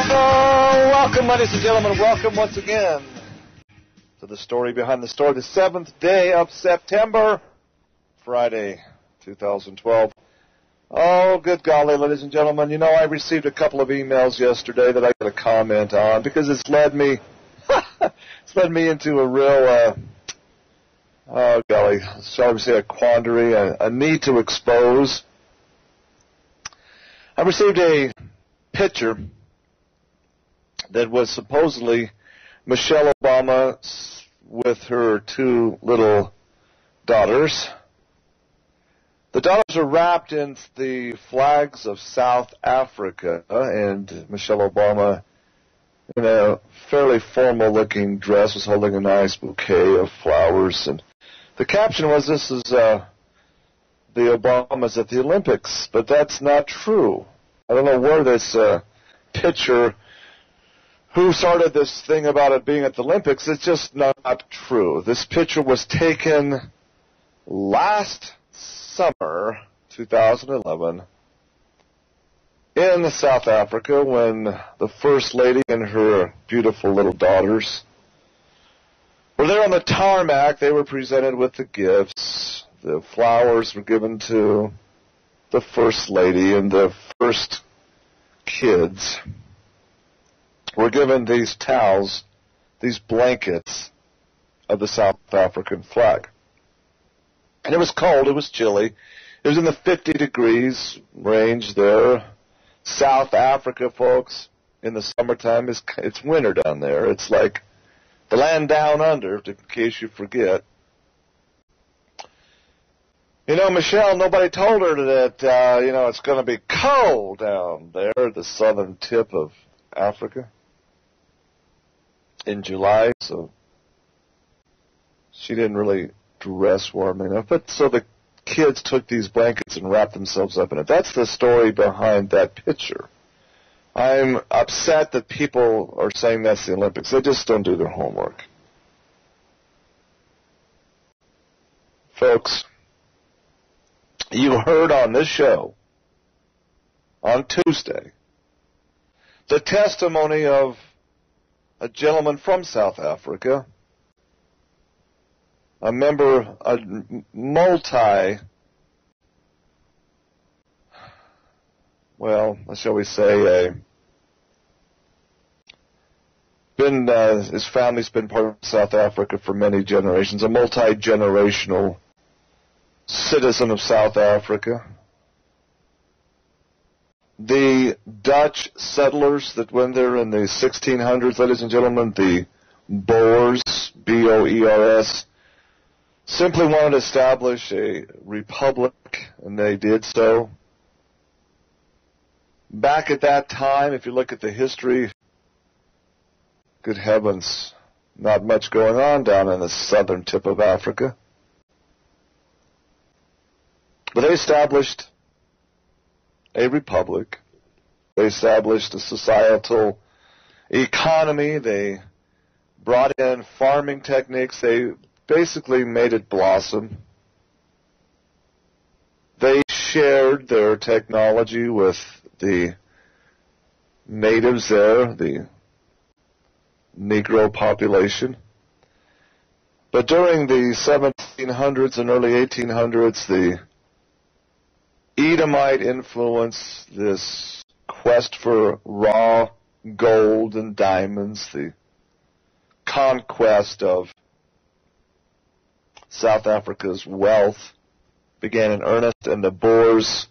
Welcome, ladies and gentlemen. Welcome once again to the story behind the story, the 7th day of September, Friday, 2012. Oh, good golly, ladies and gentlemen. You know, I received a couple of emails yesterday that I got to comment on because it's led me into a real, oh golly, shall we say a quandary, a need to expose. I received a picture that was supposedly Michelle Obama with her two little daughters. The daughters are wrapped in the flags of South Africa, and Michelle Obama, in a fairly formal-looking dress, was holding a nice bouquet of flowers. And the caption was, "This is the Obamas at the Olympics," but that's not true. I don't know where this picture, who started this thing about it being at the Olympics. It's just not true. This picture was taken last summer, 2011, in South Africa when the First Lady and her beautiful little daughters were there on the tarmac. They were presented with the gifts. The flowers were given to the First Lady, and the first kids were given these towels, these blankets of the South African flag. And it was cold, it was chilly. It was in the 50 degrees range there. South Africa, folks, in the summertime, it's winter down there. It's like the land down under, in case you forget. You know, Michelle, nobody told her that, it's going to be cold down there at the southern tip of Africa in July, so she didn't really dress warm enough. But so the kids took these blankets and wrapped themselves up in it. That's the story behind that picture. I'm upset that people are saying that's the Olympics. They just don't do their homework. Folks, you heard on this show on Tuesday the testimony of a gentleman from South Africa, a member, a shall we say, his family's been part of South Africa for many generations, a multi-generational citizen of South Africa. The Dutch settlers that went there in the 1600s, ladies and gentlemen, the Boers, B-O-E-R-S, simply wanted to establish a republic, and they did so. Back at that time, if you look at the history, good heavens, not much going on down in the southern tip of Africa. But they established a republic. They established a societal economy. They brought in farming techniques. They basically made it blossom. They shared their technology with the natives there, the Negro population. But during the 1700s and early 1800s, the Edomite influence, this quest for raw gold and diamonds, the conquest of South Africa's wealth began in earnest, and the Boers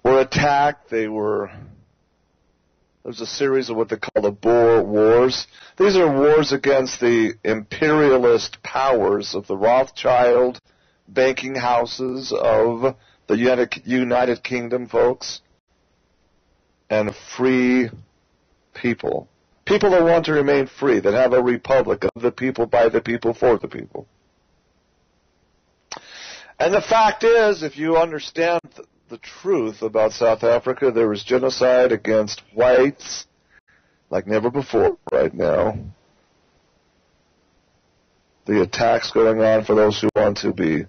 were attacked. There was a series of what they call the Boer Wars. These are wars against the imperialist powers of the Rothschild banking houses of the United Kingdom, folks, and free people. People that want to remain free, that have a republic of the people, by the people, for the people. And the fact is, if you understand the truth about South Africa, there was genocide against whites like never before right now. The attacks going on for those who want to be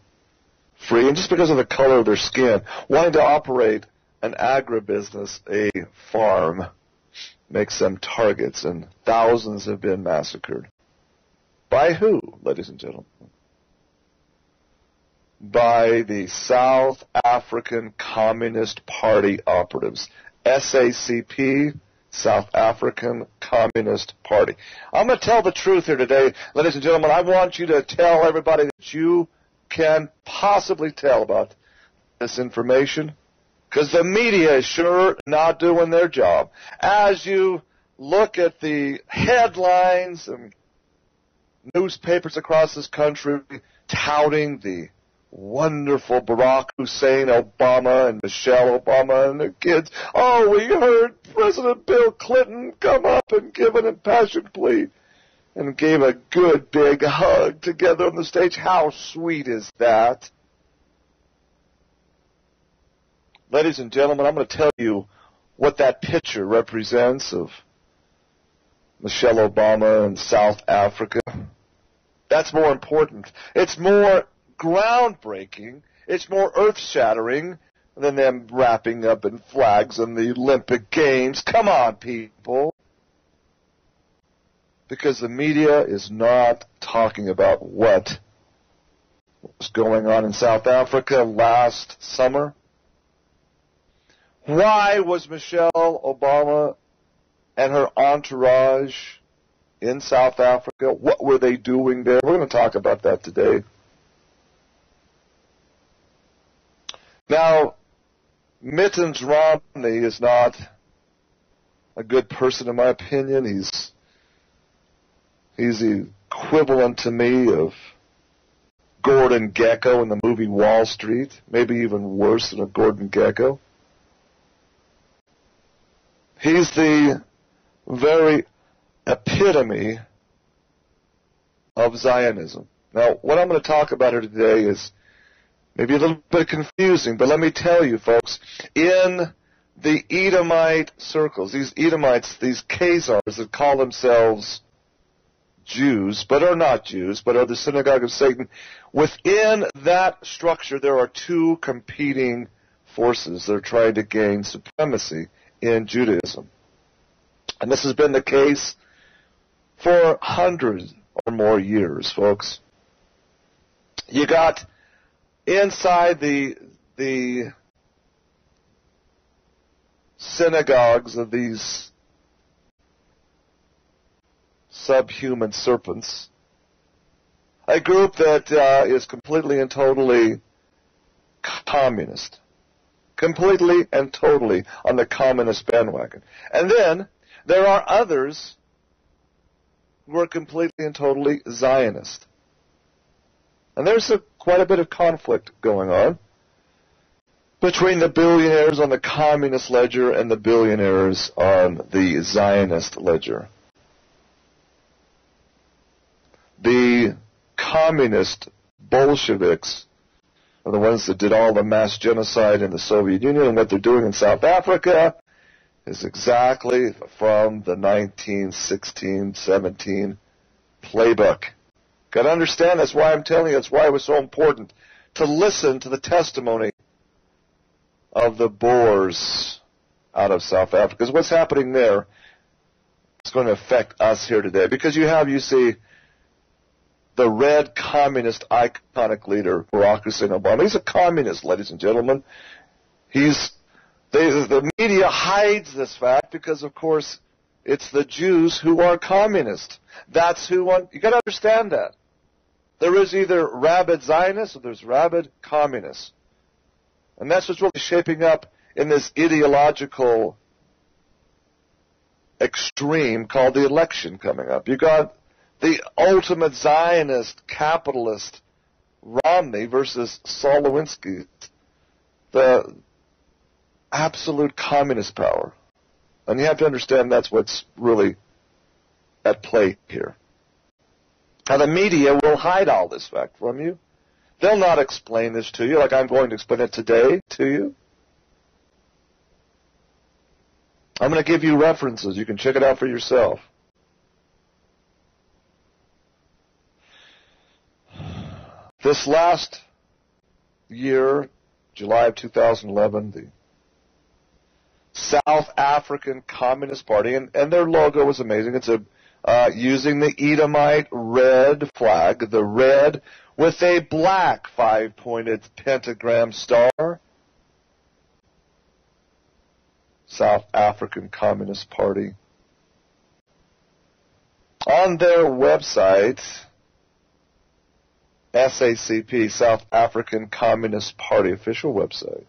free, and just because of the color of their skin, wanting to operate an agribusiness, a farm, makes them targets, and thousands have been massacred. By who, ladies and gentlemen? By the South African Communist Party operatives. SACP, South African Communist Party. I'm going to tell the truth here today, ladies and gentlemen. I want you to tell everybody that you can possibly tell about this information, because the media is sure not doing their job. As you look at the headlines and newspapers across this country touting the wonderful Barack Hussein Obama and Michelle Obama and their kids. Oh, we heard President Bill Clinton come up and give an impassioned plea and gave a good big hug together on the stage. How sweet is that? Ladies and gentlemen, I'm going to tell you what that picture represents of Michelle Obama in South Africa. That's more important. It's more groundbreaking. It's more earth-shattering than them wrapping up in flags in the Olympic Games. Come on, people. Because the media is not talking about what was going on in South Africa last summer. Why was Michelle Obama and her entourage in South Africa? What were they doing there? We're going to talk about that today. Now, Mittens Romney is not a good person in my opinion. He's the equivalent to me of Gordon Gekko in the movie Wall Street, maybe even worse than a Gordon Gekko. He's the very epitome of Zionism. Now, what I'm going to talk about here today is maybe a little bit confusing, but let me tell you, folks, in the Edomite circles, these Edomites, these Khazars that call themselves Jews, but are not Jews, but are the synagogue of Satan, within that structure there are two competing forces that are trying to gain supremacy in Judaism. And this has been the case for hundreds or more years, folks. You got inside the synagogues of these subhuman serpents a group that is completely and totally communist. Completely and totally on the communist bandwagon. And then there are others who are completely and totally Zionist. And there's quite a bit of conflict going on between the billionaires on the communist ledger and the billionaires on the Zionist ledger. The communist Bolsheviks are the ones that did all the mass genocide in the Soviet Union, and what they're doing in South Africa is exactly from the 1916-17 playbook. Got to understand, that's why I'm telling you, that's why it was so important to listen to the testimony of the Boers out of South Africa. Because what's happening there is going to affect us here today. Because you see, the red communist iconic leader, Barack Hussein Obama. He's a communist, ladies and gentlemen. The media hides this fact because, of course, it's the Jews who are communist. That's who you got to understand that. There is either rabid Zionists or there's rabid communists. And that's what's really shaping up in this ideological extreme called the election coming up. You got the ultimate Zionist, capitalist Romney versus Saul Lewinsky, the absolute communist power. And you have to understand that's what's really at play here. Now, the media will hide all this fact from you. They'll not explain this to you like I'm going to explain it today to you. I'm going to give you references. You can check it out for yourself. This last year, July of 2011, the South African Communist Party, and their logo was amazing. It's using the Edomite red flag, the red with a black 5-pointed pentagram star. South African Communist Party. On their website, SACP, South African Communist Party official website,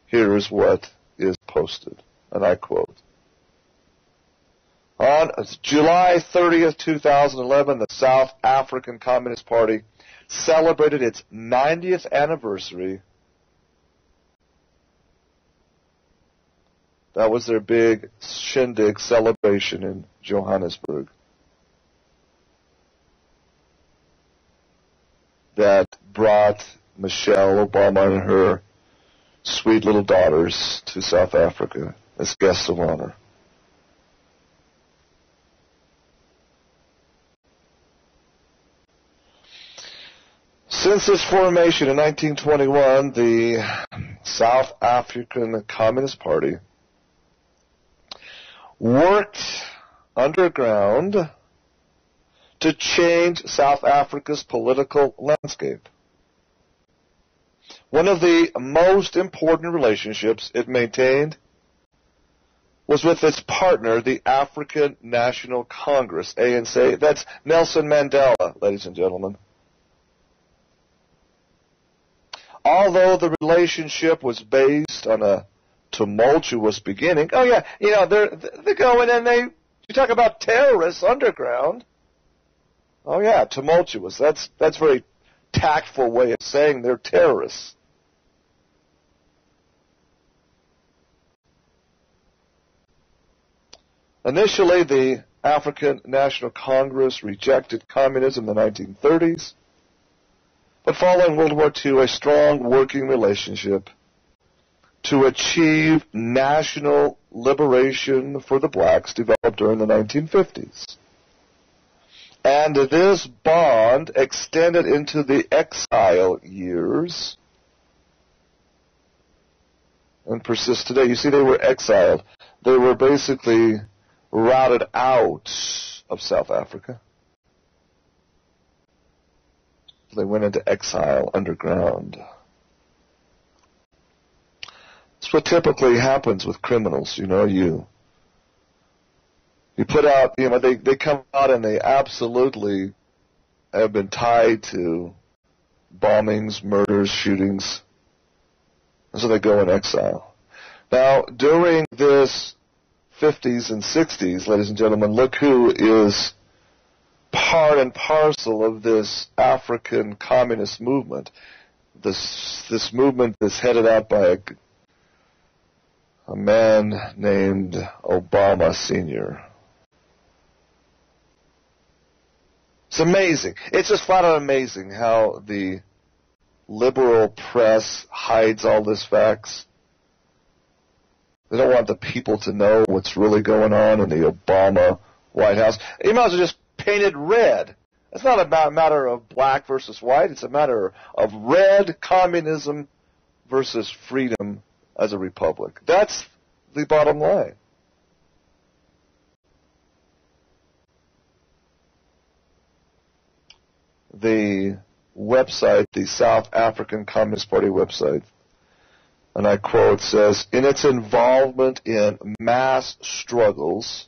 here is what is posted, and I quote. On July 30th, 2011, the South African Communist Party celebrated its 90th anniversary. That was their big shindig celebration in Johannesburg. That brought Michelle Obama and her sweet little daughters to South Africa as guests of honor. Since its formation in 1921, the South African Communist Party worked underground to change South Africa's political landscape. One of the most important relationships it maintained was with its partner, the African National Congress, ANC. That's Nelson Mandela, ladies and gentlemen. Although the relationship was based on a tumultuous beginning, they go in and you talk about terrorists underground. Oh yeah, tumultuous. That's a very tactful way of saying they're terrorists. Initially, the African National Congress rejected communism in the 1930s, but following World War II, a strong working relationship to achieve national liberation for the blacks developed during the 1950s. And this bond extended into the exile years and persists today. You see, they were exiled. They were basically routed out of South Africa. They went into exile underground. It's what typically happens with criminals. You put out, they come out and they absolutely have been tied to bombings, murders, shootings, and so they go in exile. Now, during this 50s and 60s, ladies and gentlemen, look who is part and parcel of this African communist movement. This movement is headed out by a man named Obama Sr. It's amazing. It's just flat out amazing how the liberal press hides all these facts. They don't want the people to know what's really going on in the Obama White House. You might as well just paint it red. It's not a matter of black versus white. It's a matter of red communism versus freedom as a republic. That's the bottom line. The website, the South African Communist Party website, and I quote, says, in its involvement in mass struggles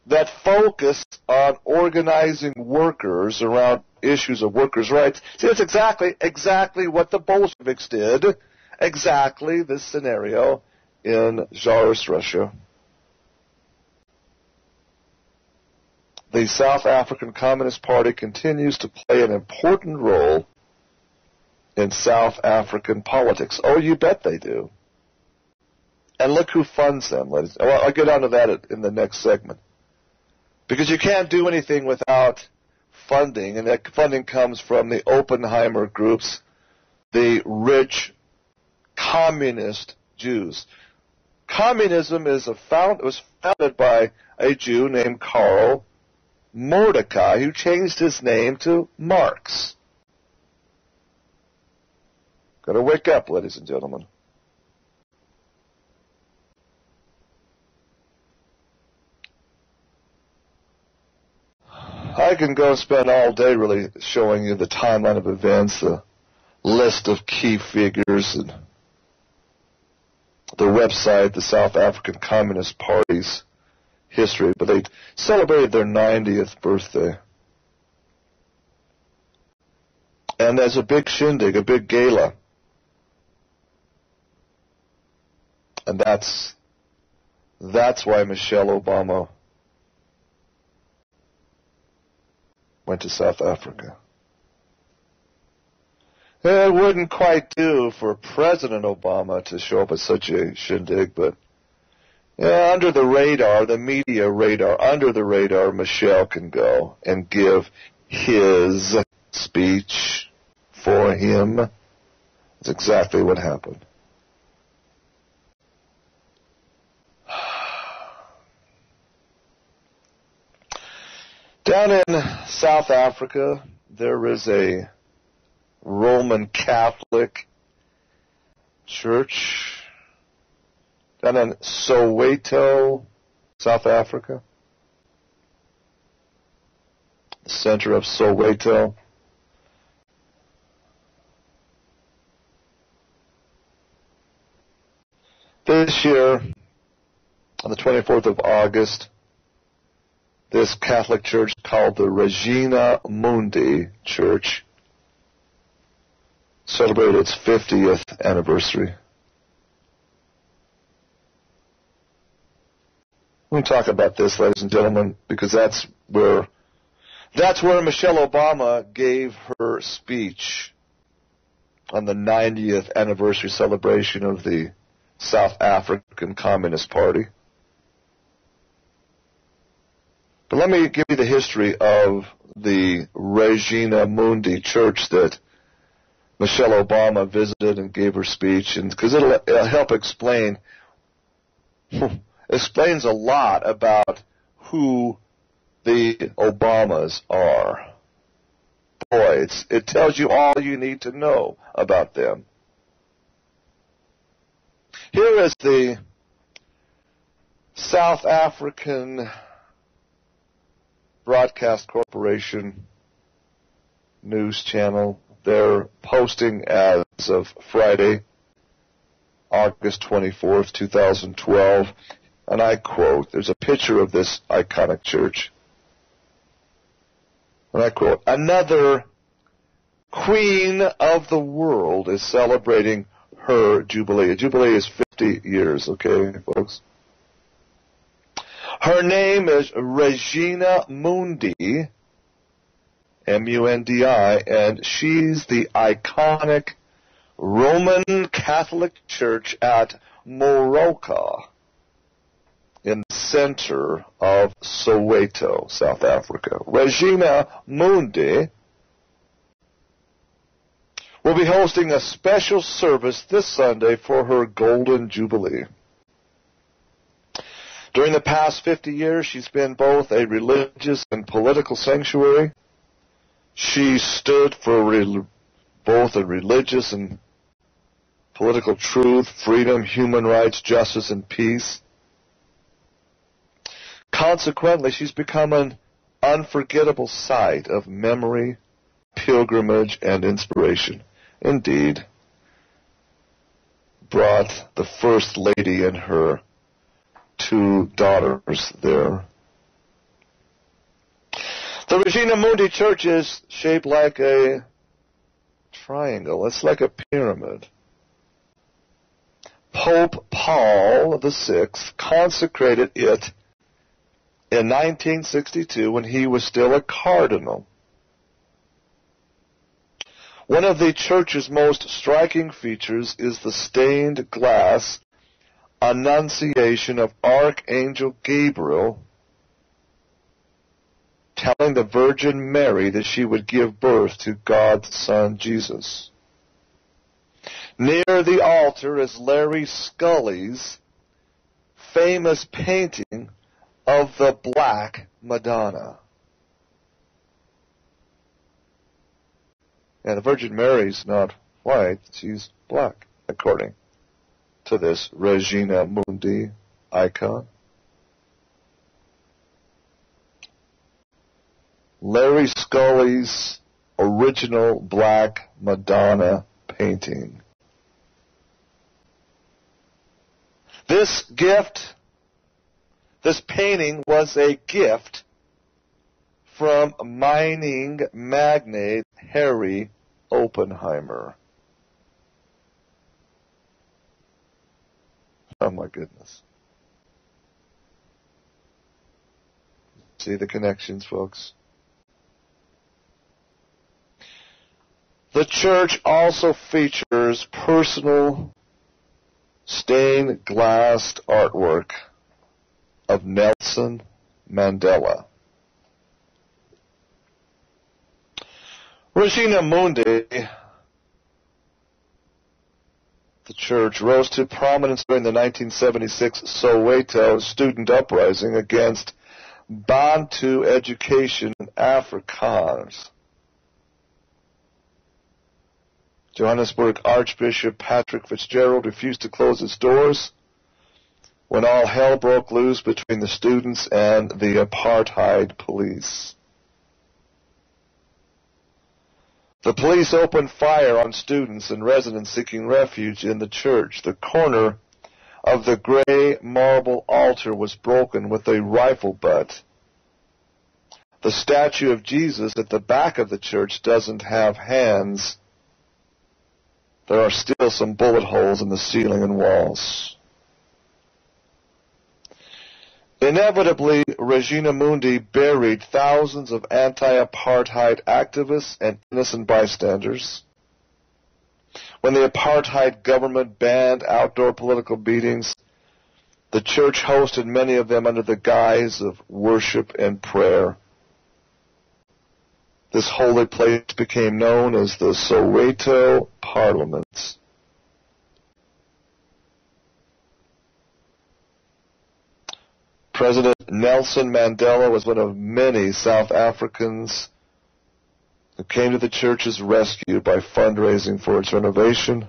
that focus on organizing workers around issues of workers' rights. See, that's exactly what the Bolsheviks did. Exactly this scenario in Tsarist Russia. The South African Communist Party continues to play an important role in South African politics. Oh, you bet they do. And look who funds them, ladies. Well, I'll get onto that in the next segment. Because you can't do anything without funding, and that funding comes from the Oppenheimer groups, the rich communist Jews. Communism was founded by a Jew named Karl Mordecai, who changed his name to Marx. Got to wake up, ladies and gentlemen. I can go spend all day really showing you the timeline of events, the list of key figures, and the website, the South African Communist Party's history, but they celebrated their 90th birthday. And there's a big shindig, a big gala. And that's why Michelle Obama went to South Africa. It wouldn't quite do for President Obama to show up at such a shindig, but under the radar, the media radar, under the radar, Michelle can go and give his speech for him. That's exactly what happened. Down in South Africa, there is a Roman Catholic church down in Soweto, South Africa, the center of Soweto. This year, on the 24th of August, this Catholic church called the Regina Mundi Church celebrated its 50th anniversary. We'll talk about this, ladies and gentlemen, because that's where Michelle Obama gave her speech on the 90th anniversary celebration of the South African Communist Party. But let me give you the history of the Regina Mundi Church that Michelle Obama visited and gave her speech, and because it'll help explains a lot about who the Obamas are. Boy, it tells you all you need to know about them. Here is the South African Broadcast Corporation news channel. They're posting as of Friday, August 24th, 2012, and I quote, there's a picture of this iconic church, and I quote, "Another queen of the world is celebrating her jubilee." A jubilee is 50 years, okay, folks? Her name is Regina Mundi, M-U-N-D-I, and she's the iconic Roman Catholic Church at Moroka in the center of Soweto, South Africa. Regina Mundi will be hosting a special service this Sunday for her Golden Jubilee. During the past 50 years, she's been both a religious and political sanctuary. She stood for both a religious and political truth, freedom, human rights, justice, and peace. Consequently, she's become an unforgettable site of memory, pilgrimage, and inspiration. Indeed, brought the First Lady and her 2 daughters there. The Regina Mundi Church is shaped like a triangle. It's like a pyramid. Pope Paul VI consecrated it in 1962 when he was still a cardinal. One of the church's most striking features is the stained glass Annunciation of Archangel Gabriel telling the Virgin Mary that she would give birth to God's Son, Jesus. Near the altar is Larry Scully's famous painting of the Black Madonna. And the Virgin Mary's not white, she's black, according to this Regina Mundi icon. Larry Scully's original Black Madonna painting. This painting was a gift from mining magnate Harry Oppenheimer. Oh my goodness. See the connections, folks. The church also features personal stained glass artwork of Nelson Mandela. Regina Mundi, the church, rose to prominence during the 1976 Soweto student uprising against Bantu education in Afrikaans. Johannesburg Archbishop Patrick Fitzgerald refused to close its doors when all hell broke loose between the students and the apartheid police. The police opened fire on students and residents seeking refuge in the church. The corner of the gray marble altar was broken with a rifle butt. The statue of Jesus at the back of the church doesn't have hands. There are still some bullet holes in the ceiling and walls. Inevitably, Regina Mundi buried thousands of anti-apartheid activists and innocent bystanders. When the apartheid government banned outdoor political meetings, the church hosted many of them under the guise of worship and prayer. This holy place became known as the Soweto Parliament. President Nelson Mandela was one of many South Africans who came to the church's rescue by fundraising for its renovation.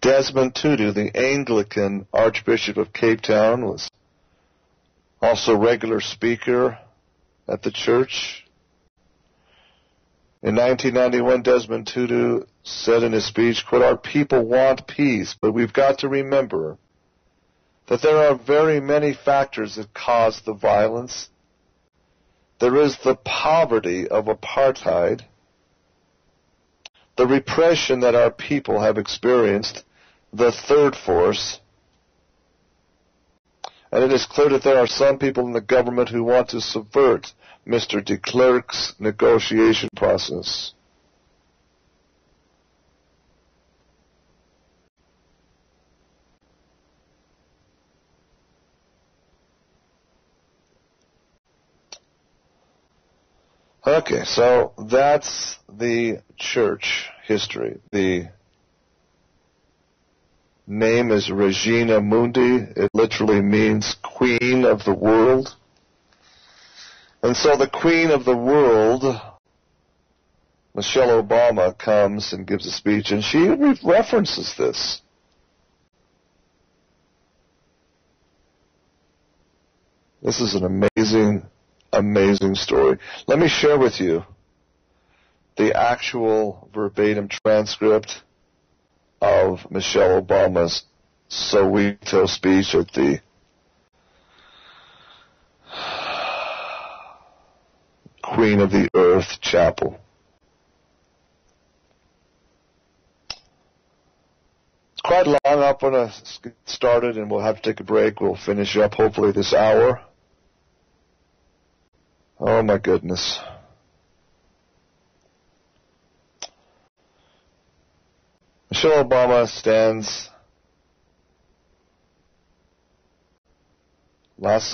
Desmond Tutu, the Anglican Archbishop of Cape Town, was also a regular speaker at the church. In 1991, Desmond Tutu said in his speech, quote, "Our people want peace, but we've got to remember that there are very many factors that cause the violence. There is the poverty of apartheid, the repression that our people have experienced, the third force, and it is clear that there are some people in the government who want to subvert Mr. de Klerk's negotiation process." Okay, so that's the church history. The name is Regina Mundi. It literally means Queen of the World. And so the Queen of the World, Michelle Obama, comes and gives a speech, and she references this. This is an amazing, amazing story. Let me share with you the actual verbatim transcript of Michelle Obama's Soweto speech at the Queen of the Earth Chapel. It's quite long. I'm going to get started and we'll have to take a break. We'll finish up hopefully this hour. Oh my goodness. Michelle Obama stands last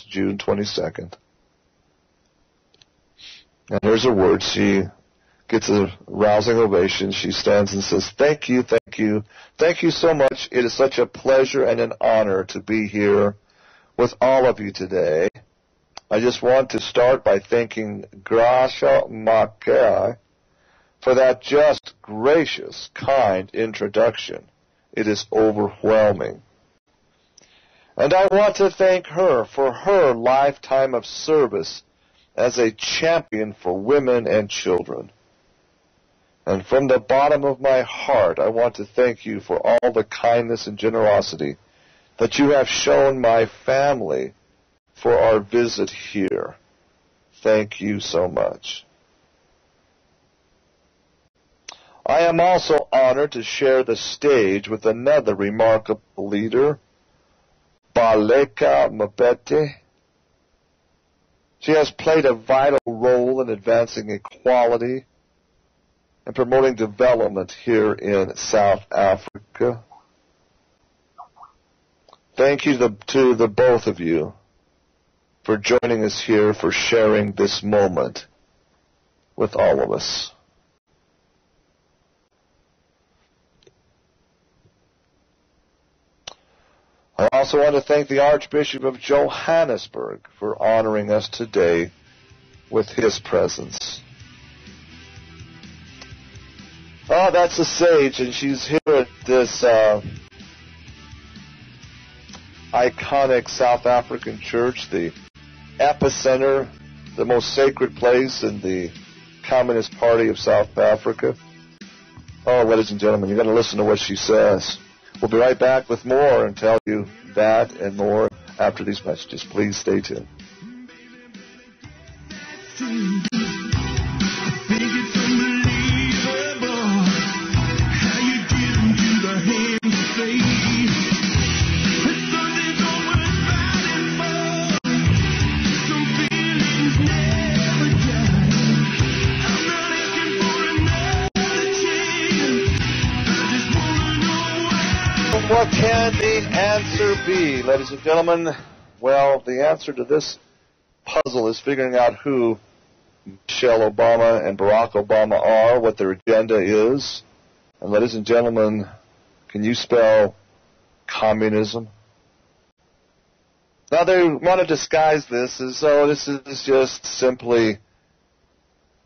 June 22nd. And here's her words. She gets a rousing ovation. She stands and says, "Thank you, thank you. Thank you so much. It is such a pleasure and an honor to be here with all of you today. I just want to start by thanking Gracia Mackay for that just, gracious, kind introduction. It is overwhelming. And I want to thank her for her lifetime of service as a champion for women and children. And from the bottom of my heart, I want to thank you for all the kindness and generosity that you have shown my family for our visit here. Thank you so much. I am also honored to share the stage with another remarkable leader, Baleka Mbete. She has played a vital role in advancing equality and promoting development here in South Africa. Thank you to the both of you for joining us here, for sharing this moment with all of us. I also want to thank the Archbishop of Johannesburg for honoring us today with his presence. Oh, that's a sage, and she's here at this iconic South African church, the epicenter, the most sacred place in the Communist Party of South Africa. Oh, ladies and gentlemen, you're going to listen to what she says. We'll be right back with more and tell you that and more after these messages. Please stay tuned. What can the answer be, ladies and gentlemen? Well, the answer to this puzzle is figuring out who Michelle Obama and Barack Obama are, what their agenda is. And ladies and gentlemen, can you spell communism? Now they want to disguise this as, oh, this is just simply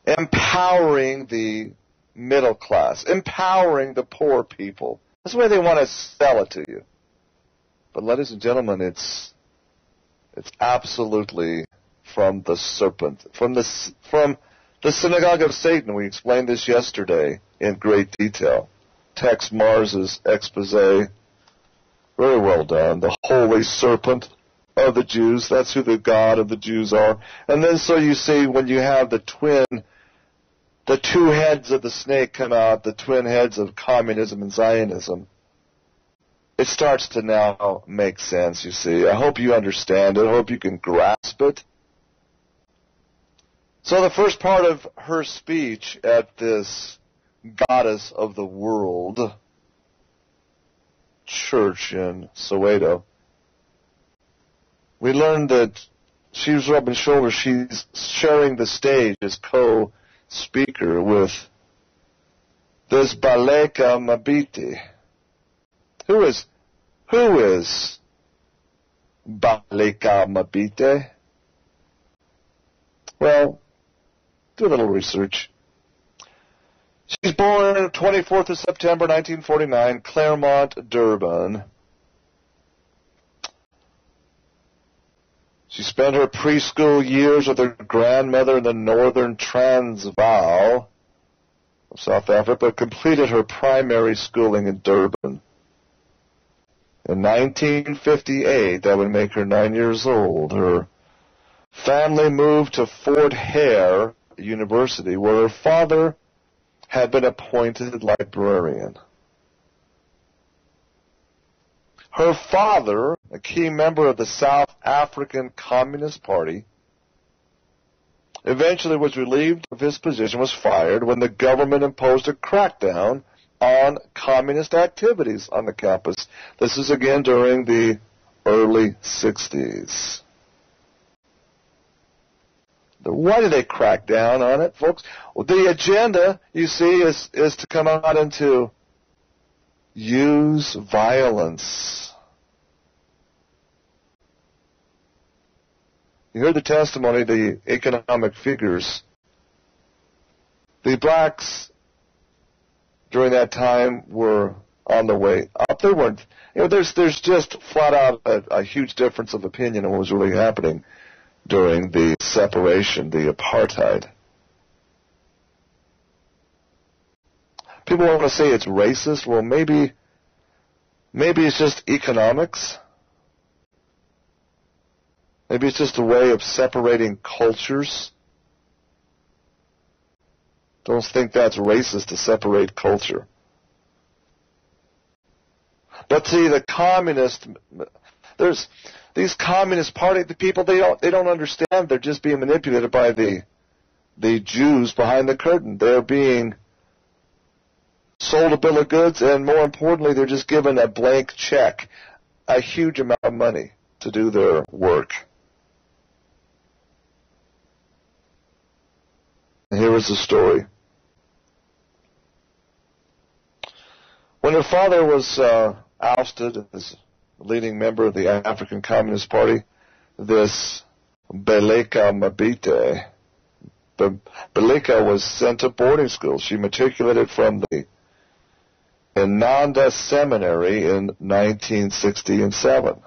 empowering the middle class, empowering the poor people. That's the way they want to sell it to you. But ladies and gentlemen, it's absolutely from the serpent, from the synagogue of Satan. We explained this yesterday in great detail. Tex Mars's expose, very well done. The holy serpent of the Jews, that's who the God of the Jews are. And then so you see when you have the two heads of the snake come out, the twin heads of communism and Zionism, it starts to now make sense, you see. I hope you understand it. I hope you can grasp it. So the first part of her speech at this goddess of the world church in Soweto, we learned that she was rubbing shoulders. She's sharing the stage as co-speaker with this Baleka Mbete. Who is Baleka Mbete? Well, do a little research. She's born 24th of September 1949, Claremont, Durban. She spent her preschool years with her grandmother in the northern Transvaal of South Africa, but completed her primary schooling in Durban. In 1958, that would make her 9 years old, her family moved to Fort Hare University, where her father had been appointed librarian. Her father, a key member of the South African Communist Party, eventually was relieved of his position, was fired when the government imposed a crackdown on communist activities on the campus. This is again during the early 60s. Why did they crack down on it, folks? Well, the agenda, you see, is to come out and to use violence. You heard the testimony, the economic figures. The blacks during that time were on the way up. They weren't, there's just flat out a huge difference of opinion on what was really happening during the separation, the apartheid. People want to say it's racist. Well, maybe it's just economics. Maybe it's just a way of separating cultures. Don't think that's racist to separate culture. But see, there's these communist party, the people, they don't understand. They're just being manipulated by the Jews behind the curtain. They're being sold a bill of goods, and more importantly, they're just given a blank check, a huge amount of money to do their work. And here is the story. When her father was ousted as leading member of the African Communist Party, this Beleka Mabite, Beleka was sent to boarding school. She matriculated from the Inanda Seminary in 1967.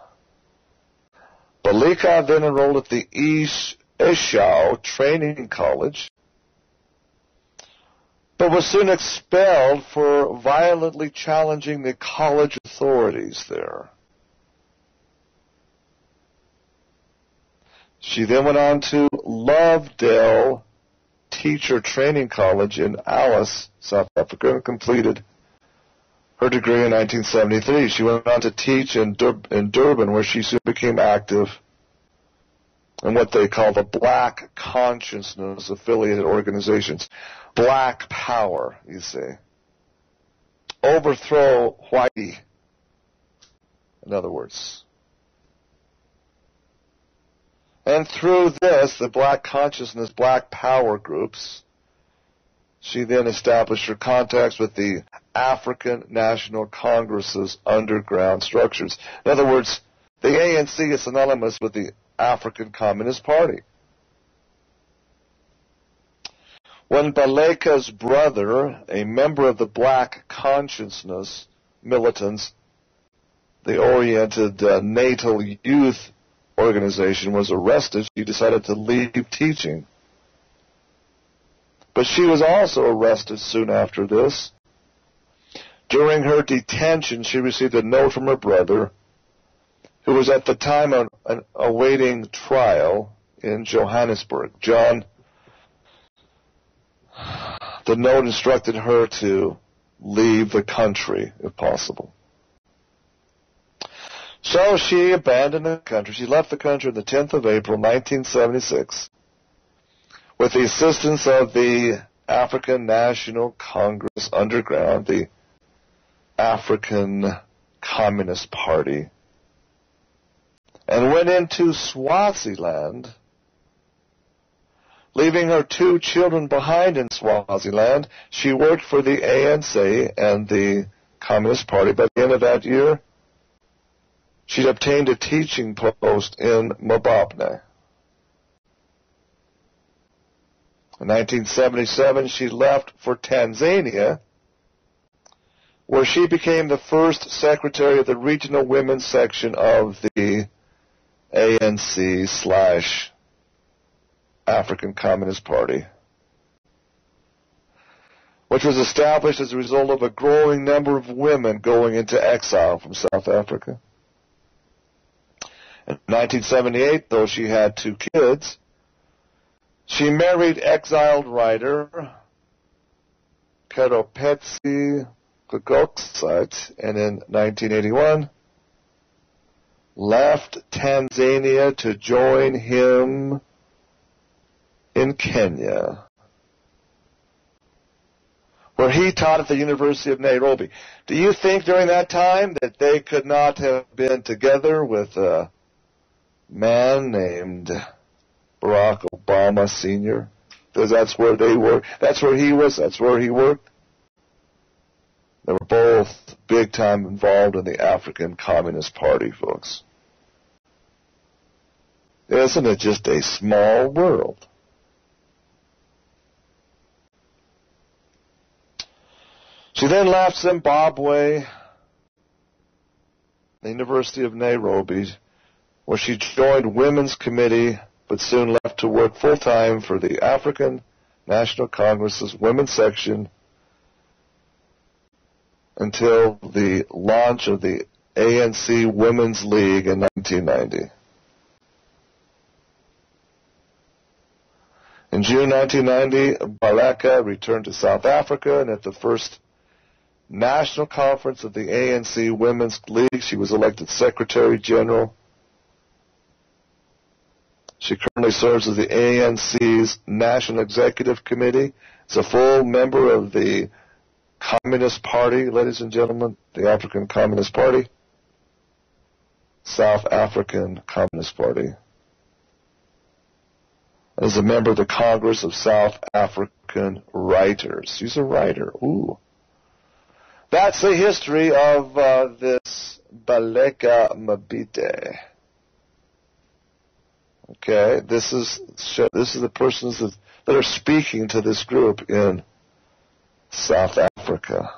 Beleka then enrolled at the Eshau Training College, but was soon expelled for violently challenging the college authorities there. She then went on to Lovedale Teacher Training College in Alice, South Africa, and completed her degree in 1973. She went on to teach in Durban, where she soon became active in what they call the Black Consciousness affiliated organizations. Black power, you see. Overthrow whitey, in other words. And through this, the Black Consciousness, Black Power groups, she then established her contacts with the African National Congress's underground structures. In other words, the ANC is synonymous with the African Communist Party. When Baleka's brother, a member of the Black Consciousness militants, the oriented Natal Youth Organization, was arrested, she decided to leave teaching. But she was also arrested soon after this. During her detention, she received a note from her brother, who was at the time awaiting trial in Johannesburg. The note instructed her to leave the country, if possible. So she abandoned the country. She left the country on the 10th of April, 1976, with the assistance of the African National Congress underground, the African Communist Party, and went into Swaziland, leaving her 2 children behind in Swaziland. She worked for the ANC and the Communist Party. By the end of that year, she'd obtained a teaching post in Mbabane. In 1977, she left for Tanzania, where she became the first secretary of the regional women's section of the ANC/African Communist Party, which was established as a result of a growing number of women going into exile from South Africa. In 1978, though she had 2 kids, she married exiled writer Keropetsi Gogoksite, and in 1981 left Tanzania to join him in Kenya, where he taught at the University of Nairobi. Do you think during that time that they could not have been together with a man named Barack Obama Sr.? Because that's where they were. That's where he was. That's where he worked. They were both big time involved in the African Communist Party, folks. Isn't it just a small world? She then left Zimbabwe, the University of Nairobi, where she joined Women's Committee, but soon left to work full-time for the African National Congress's Women's Section until the launch of the ANC Women's League in 1990. In June 1990, Baleka returned to South Africa, and at the first National Conference of the ANC Women's League, she was elected Secretary General. She currently serves as the ANC's National Executive Committee. Is a full member of the Communist Party, ladies and gentlemen, the African Communist Party, South African Communist Party. As a member of the Congress of South African Writers. She's a writer. Ooh. That's the history of this Baleka Mbete. Okay, this is the persons that are speaking to this group in South Africa.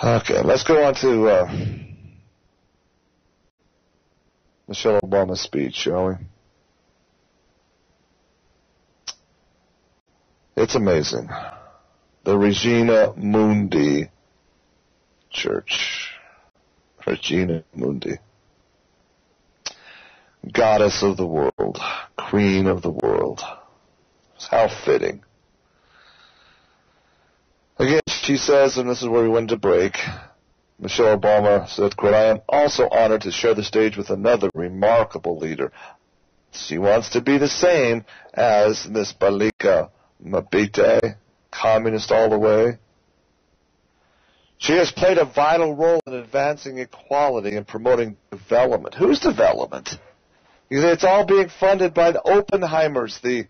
Okay, let's go on to Michelle Obama's speech, shall we? It's amazing. The Regina Mundi Church. Regina Mundi. Goddess of the world. Queen of the world. How fitting. Again, she says, and this is where we went to break, Michelle Obama said, quote, I am also honored to share the stage with another remarkable leader. She wants to be the same as Miss Baleka Mbete, communist all the way. She has played a vital role in advancing equality and promoting development. Whose development? It's all being funded by the Oppenheimers, the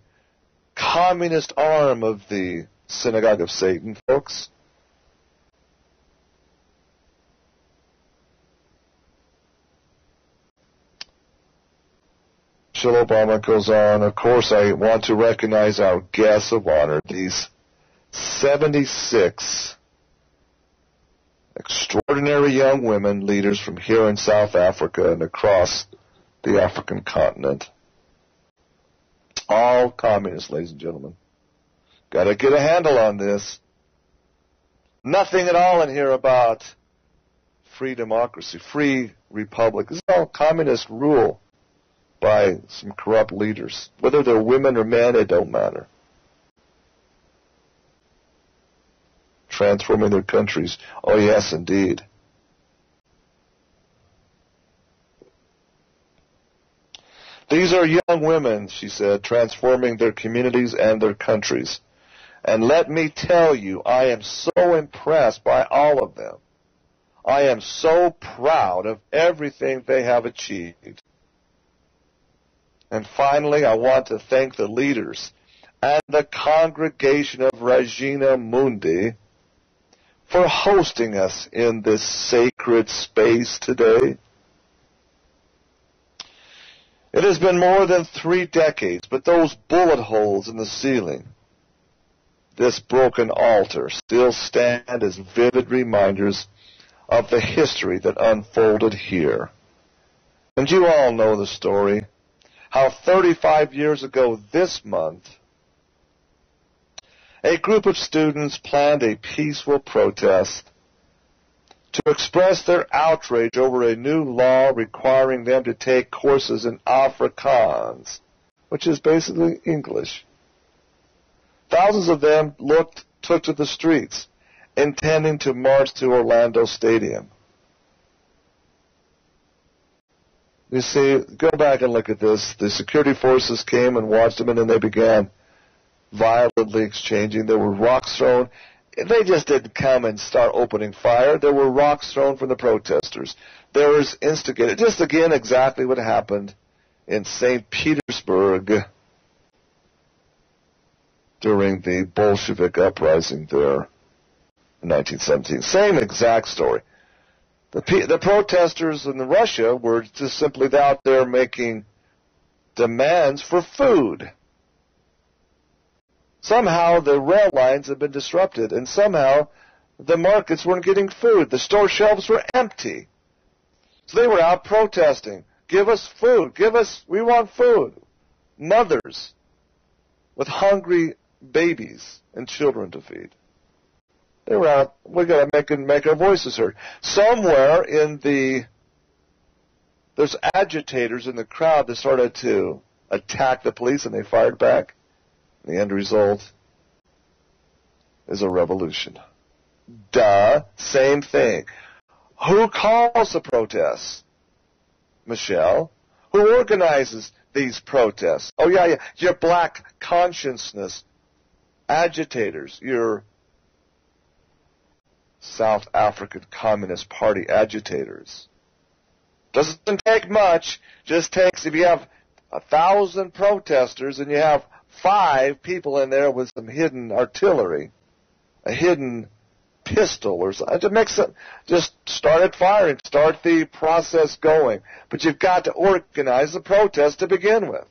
communist arm of the Synagogue of Satan, folks. Michelle Obama goes on, of course, I want to recognize our guests of honor, these 76 extraordinary young women, leaders from here in South Africa and across the African continent. All communists, ladies and gentlemen. Got to get a handle on this. Nothing at all in here about free democracy, free republic. This is all communist rule by some corrupt leaders. Whether they're women or men, it don't matter. Transforming their countries. Oh, yes, indeed. These are young women, she said, transforming their communities and their countries. And let me tell you, I am so impressed by all of them. I am so proud of everything they have achieved. And finally, I want to thank the leaders and the congregation of Regina Mundi for hosting us in this sacred space today. It has been more than 3 decades, but those bullet holes in the ceiling, this broken altar, still stand as vivid reminders of the history that unfolded here. And you all know the story, how 35 years ago this month, a group of students planned a peaceful protest to express their outrage over a new law requiring them to take courses in Afrikaans, which is basically English. Thousands of them took to the streets, intending to march to Orlando Stadium. You see, go back and look at this. The security forces came and watched them, and then they began violently exchanging. There were rocks thrown. They just didn't come and start opening fire. There were rocks thrown from the protesters. There was instigated. Just again, exactly what happened in St. Petersburg during the Bolshevik uprising there in 1917. Same exact story. The protesters in Russia were just simply out there making demands for food. Somehow the rail lines had been disrupted, and somehow the markets weren't getting food. The store shelves were empty. So they were out protesting. Give us food. We want food. Mothers with hungry babies and children to feed. They were out, we got to make our voices heard. Somewhere there's agitators in the crowd that started to attack the police, and they fired back. The end result is a revolution. Duh, same thing. Who calls the protests? Michelle. Who organizes these protests? Oh, yeah. Your black consciousness agitators, your South African Communist Party agitators. Doesn't take much. Just takes, if you have 1,000 protesters and you have 5 people in there with some hidden artillery, a hidden pistol or something, just start it firing, start the process going. But you've got to organize the protest to begin with.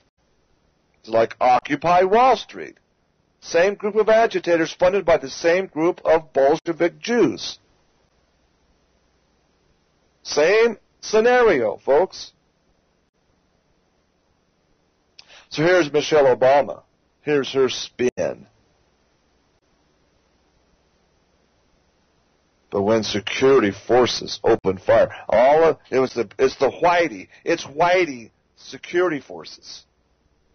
It's like Occupy Wall Street. Same group of agitators funded by the same group of Bolshevik Jews. Same scenario, folks. So here's Michelle Obama. Here's her spin. But when security forces opened fire, it's Whitey security forces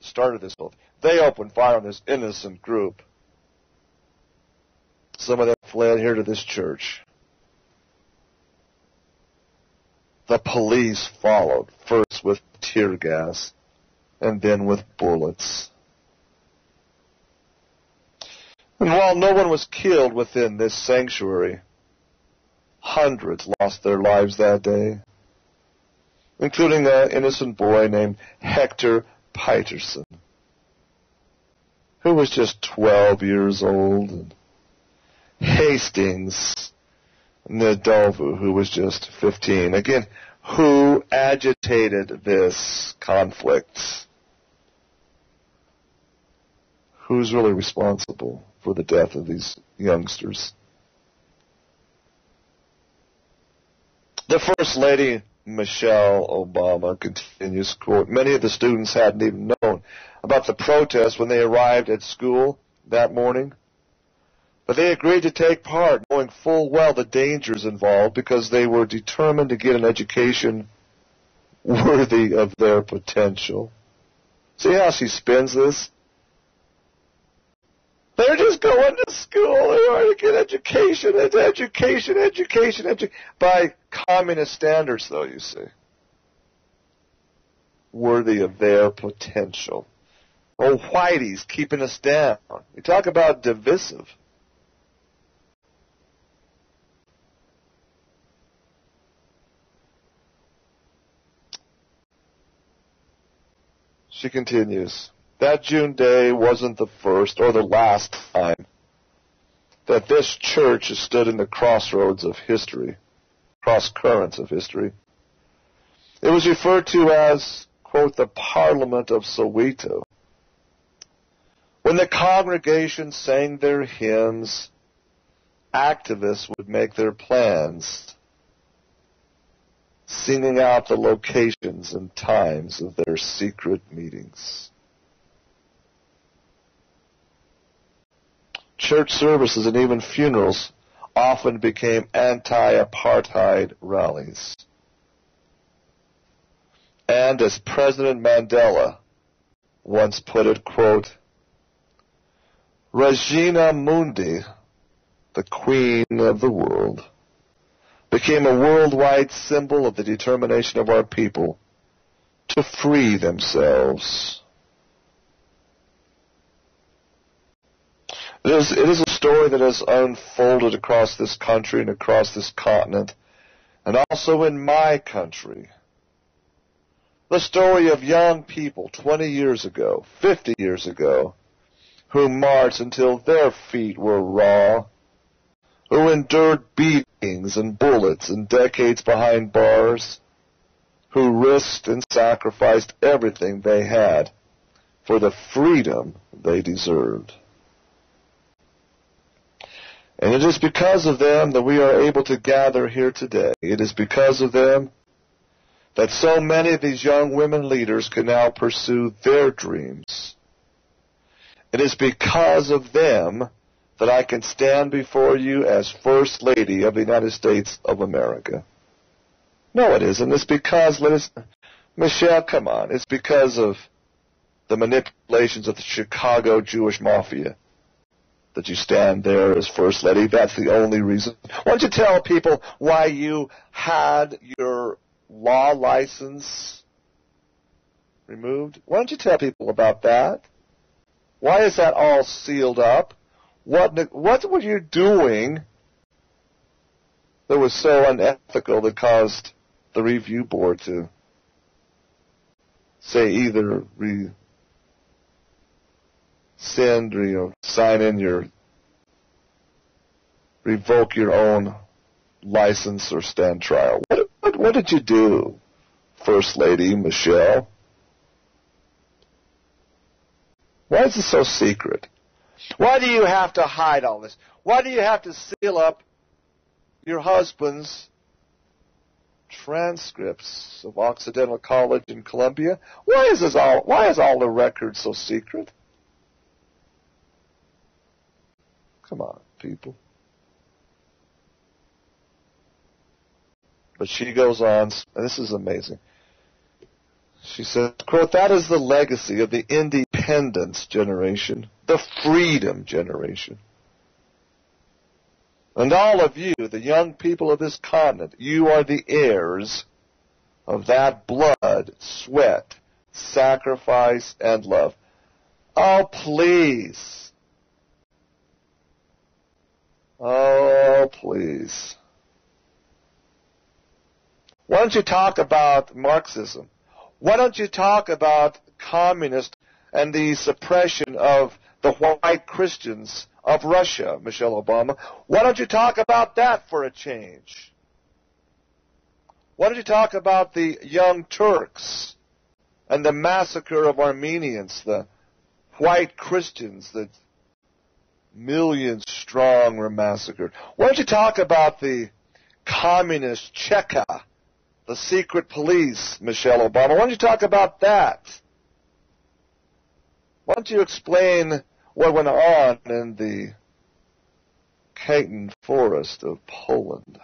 started this whole thing. They opened fire on this innocent group. Some of them fled here to this church. The police followed, first with tear gas and then with bullets. And while no one was killed within this sanctuary, hundreds lost their lives that day, including an innocent boy named Hector Peterson, who was just 12 years old, and Hastings Ndlovu, who was just 15. Again, who agitated this conflict? Who's really responsible for the death of these youngsters? The First Lady, Michelle Obama, continues, quote, many of the students hadn't even known about the protest when they arrived at school that morning, but they agreed to take part, knowing full well the dangers involved, because they were determined to get an education worthy of their potential. See how she spins this? They're just going to school. They want to get education. It's education. By communist standards, though, you see. Worthy of their potential. Oh, Whitey's keeping us down. You talk about divisive. She continues. That June day wasn't the first or the last time that this church has stood in the crossroads of history, cross currents of history. It was referred to as, quote, the Parliament of Soweto. When the congregation sang their hymns, activists would make their plans, singing out the locations and times of their secret meetings. Church services and even funerals often became anti-apartheid rallies. And as President Mandela once put it, quote, Regina Mundi, the Queen of the world, became a worldwide symbol of the determination of our people to free themselves. It is a story that has unfolded across this country and across this continent, and also in my country. The story of young people 20 years ago, 50 years ago, who marched until their feet were raw, who endured beatings and bullets and decades behind bars, who risked and sacrificed everything they had for the freedom they deserved. And it is because of them that we are able to gather here today. It is because of them that so many of these young women leaders can now pursue their dreams. It is because of them that I can stand before you as First Lady of the United States of America. No, it isn't. It's because, Michelle, come on. It's because of the manipulations of the Chicago Jewish Mafia that you stand there as First Lady. That's the only reason. Why don't you tell people why you had your law license removed? Why don't you tell people about that? Why is that all sealed up? What were you doing that was so unethical that caused the review board to say either rescind or sign in your, revoke your own license or stand trial? What did you do, First Lady Michelle? Why is it so secret? Why do you have to hide all this? Why do you have to seal up your husband's transcripts of Occidental College in Columbia? Why is all the records so secret? Come on, people. But she goes on, and this is amazing. She says, quote, "That is the legacy of the independence generation, the freedom generation. And all of you, the young people of this continent, you are the heirs of that blood, sweat, sacrifice, and love." Oh, please. Oh, please. Why don't you talk about Marxism? Why don't you talk about communist and the suppression of the white Christians of Russia, Michelle Obama? Why don't you talk about that for a change? Why don't you talk about the Young Turks and the massacre of Armenians, the white Christians that millions strong were massacred? Why don't you talk about the communist Cheka, the secret police, Michelle Obama? Why don't you talk about that? Why don't you explain what went on in the Katan forest of Poland,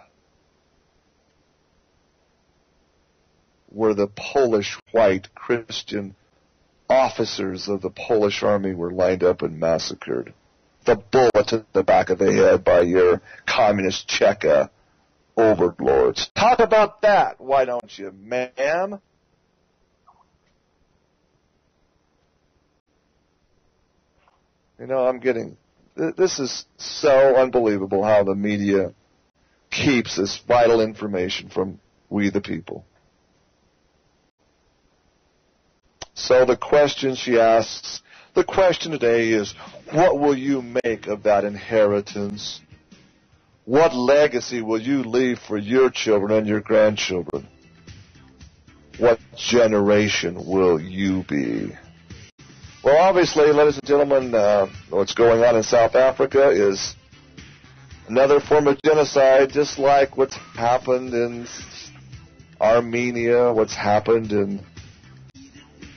where the Polish white Christian officers of the Polish army were lined up and massacred? The bullet in the back of the head by your communist Cheka overlords. Talk about that, why don't you, ma'am? You know, this is so unbelievable how the media keeps this vital information from we the people. So the question she asks, the question today is, what will you make of that inheritance? What legacy will you leave for your children and your grandchildren? What generation will you be? Well, obviously, ladies and gentlemen, what's going on in South Africa is another form of genocide, just like what's happened in Armenia, what's happened in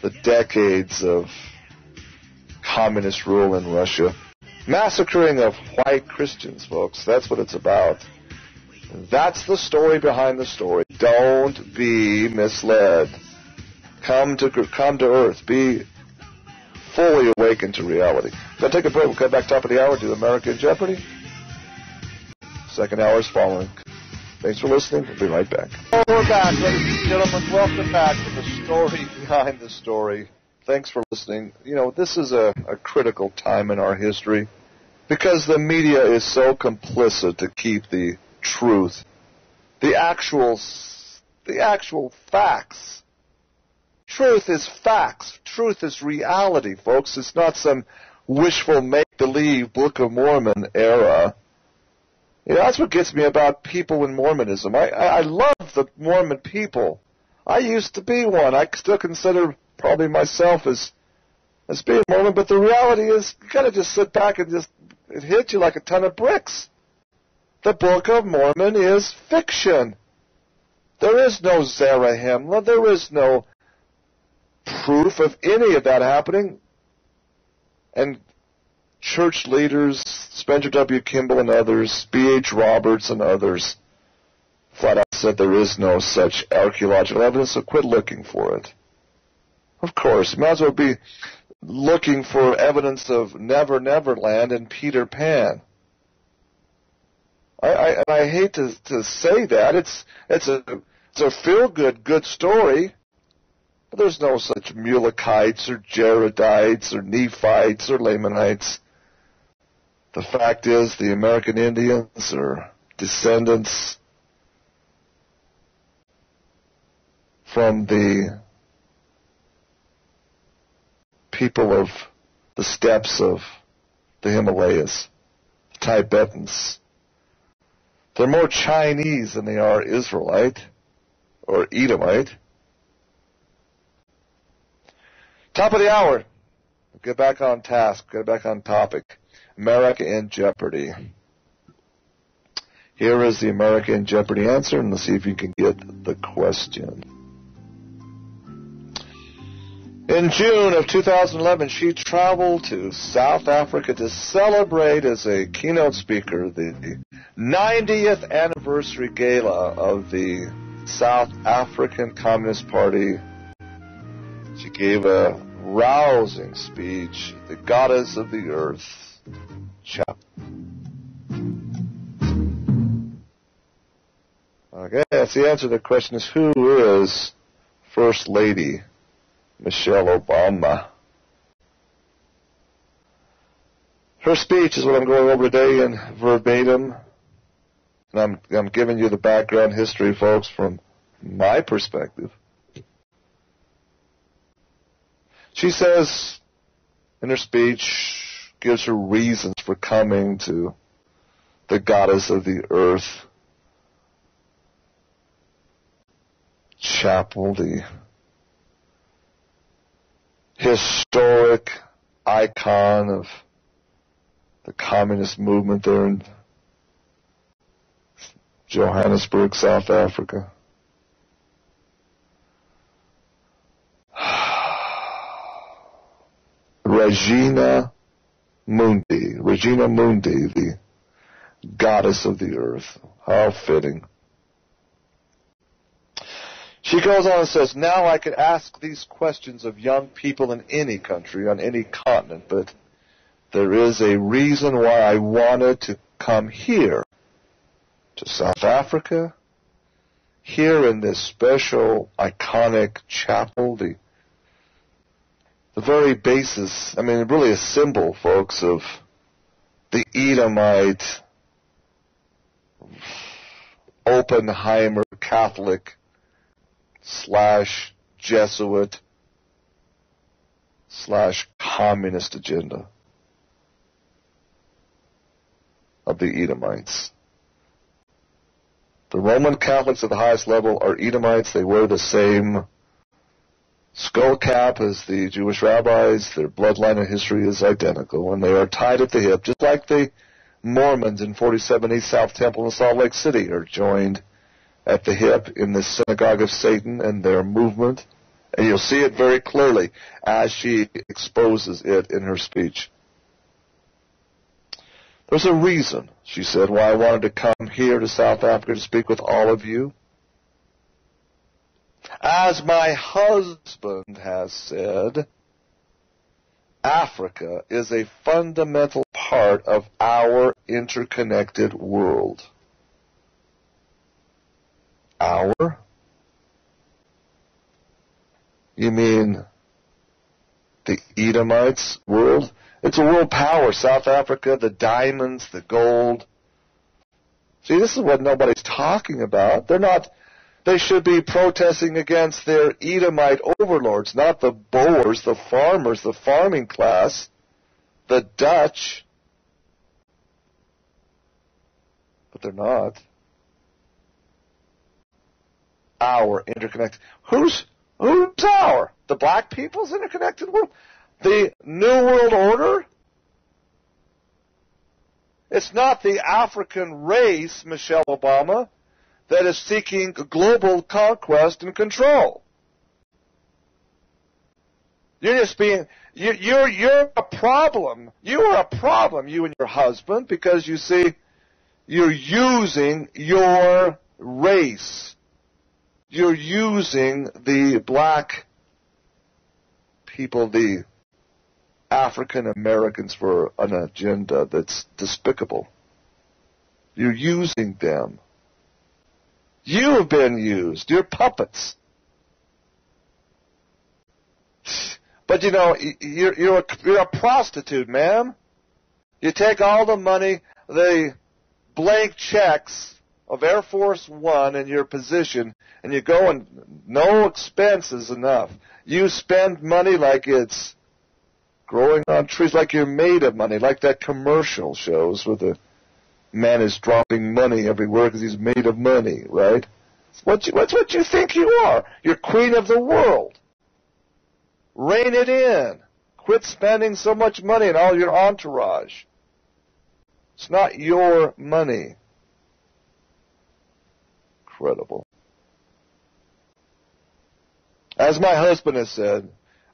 the decades of communist rule in Russia. Massacring of white Christians, folks. That's what it's about. That's the story behind the story. Don't be misled. Come to earth. Be fully awakened to reality. We're going to take a break. We'll come back top of the hour to America in Jeopardy. Second hour is following. Thanks for listening. We'll be right back. Oh, we're back, ladies and gentlemen. Welcome back to the story behind the story. Thanks for listening. You know, this is a critical time in our history because the media is so complicit to keep the truth, the actual facts. Truth is facts. Truth is reality, folks. It's not some wishful make-believe Book of Mormon era. You know, that's what gets me about people in Mormonism. I love the Mormon people. I used to be one. I still consider probably myself as being Mormon, but the reality is you gotta just sit back and it hits you like a ton of bricks. The Book of Mormon is fiction. There is no Zarahemla. There is no proof of any of that happening. And church leaders, Spencer W. Kimball and others, B.H. Roberts and others, flat out said there is no such archaeological evidence, so quit looking for it. Of course, you might as well be looking for evidence of Never Never Land and Peter Pan. I hate to say that. It's a feel-good story. But there's no such Mulekites or Jaredites or Nephites or Lamanites. The fact is the American Indians are descendants from the people of the steppes of the Himalayas, Tibetans. They're more Chinese than they are Israelite or Edomite. Top of the hour. Get back on task. Get back on topic. America in jeopardy. Here is the America in jeopardy answer, and let's see if you can get the question. In June of 2011, she traveled to South Africa to celebrate as a keynote speaker the 90th anniversary gala of the South African Communist Party. She gave a rousing speech, the Goddess of the Earth chapter. Okay, that's the answer. The question is, who is First Lady Michelle Obama? Her speech is what I'm going over today in verbatim. And I'm giving you the background history, folks, from my perspective. She says in her speech, gives her reasons for coming to the Goddess of the Earth Chapel, the historic icon of the communist movement there in Johannesburg, South Africa. Regina Mundi, the Goddess of the Earth. How fitting. She goes on and says, now I could ask these questions of young people in any country, on any continent, but there is a reason why I wanted to come here, to South Africa, here in this special, iconic chapel, the very basis, I mean, really a symbol, folks, of the Edomite, Oppenheimer Catholic / Jesuit / communist agenda of the Edomites. The Roman Catholics at the highest level are Edomites. They wear the same skull cap as the Jewish rabbis. Their bloodline and history is identical, and they are tied at the hip, just like the Mormons in 47 East South Temple in Salt Lake City are joined at the hip in the Synagogue of Satan and their movement. And you'll see it very clearly as she exposes it in her speech. There's a reason, she said, why I wanted to come here to South Africa to speak with all of you. As my husband has said, Africa is a fundamental part of our interconnected world. Our? You mean the Edomites' world? It's a world power. South Africa, the diamonds, the gold. See, this is what nobody's talking about. They should be protesting against their Edomite overlords, not the Boers, the farmers, the farming class, the Dutch. but they're not. Our interconnected. Who's our? The black people's interconnected world? The New World Order? It's not the African race, Michelle Obama, that is seeking global conquest and control. You're just being, you're a problem. You are a problem, you and your husband, because you see, you're using your race. You're using the black people, the African Americans, for an agenda that's despicable. You're using them. You've been used. You're puppets. But you know, you're a prostitute, ma'am. You take all the money, the blank checks of Air Force One in your position, and you go and no expenses enough. You spend money like it's growing on trees, like you're made of money, like that commercial shows where the man is dropping money everywhere because he's made of money, right? That's what you think you are. You're queen of the world. Rein it in. Quit spending so much money on all your entourage. It's not your money. Incredible. As my husband has said,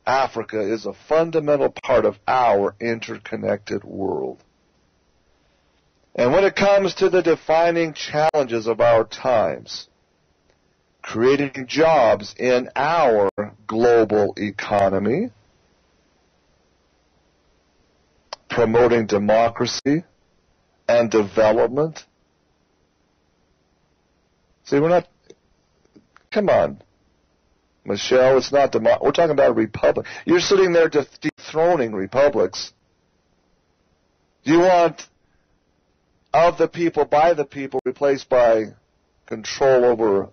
Africa is a fundamental part of our interconnected world. And when it comes to the defining challenges of our times, creating jobs in our global economy, promoting democracy and development. See, we're not, come on, Michelle, it's not, we're talking about a republic. You're sitting there dethroning republics. Do you want of the people, by the people, replaced by control over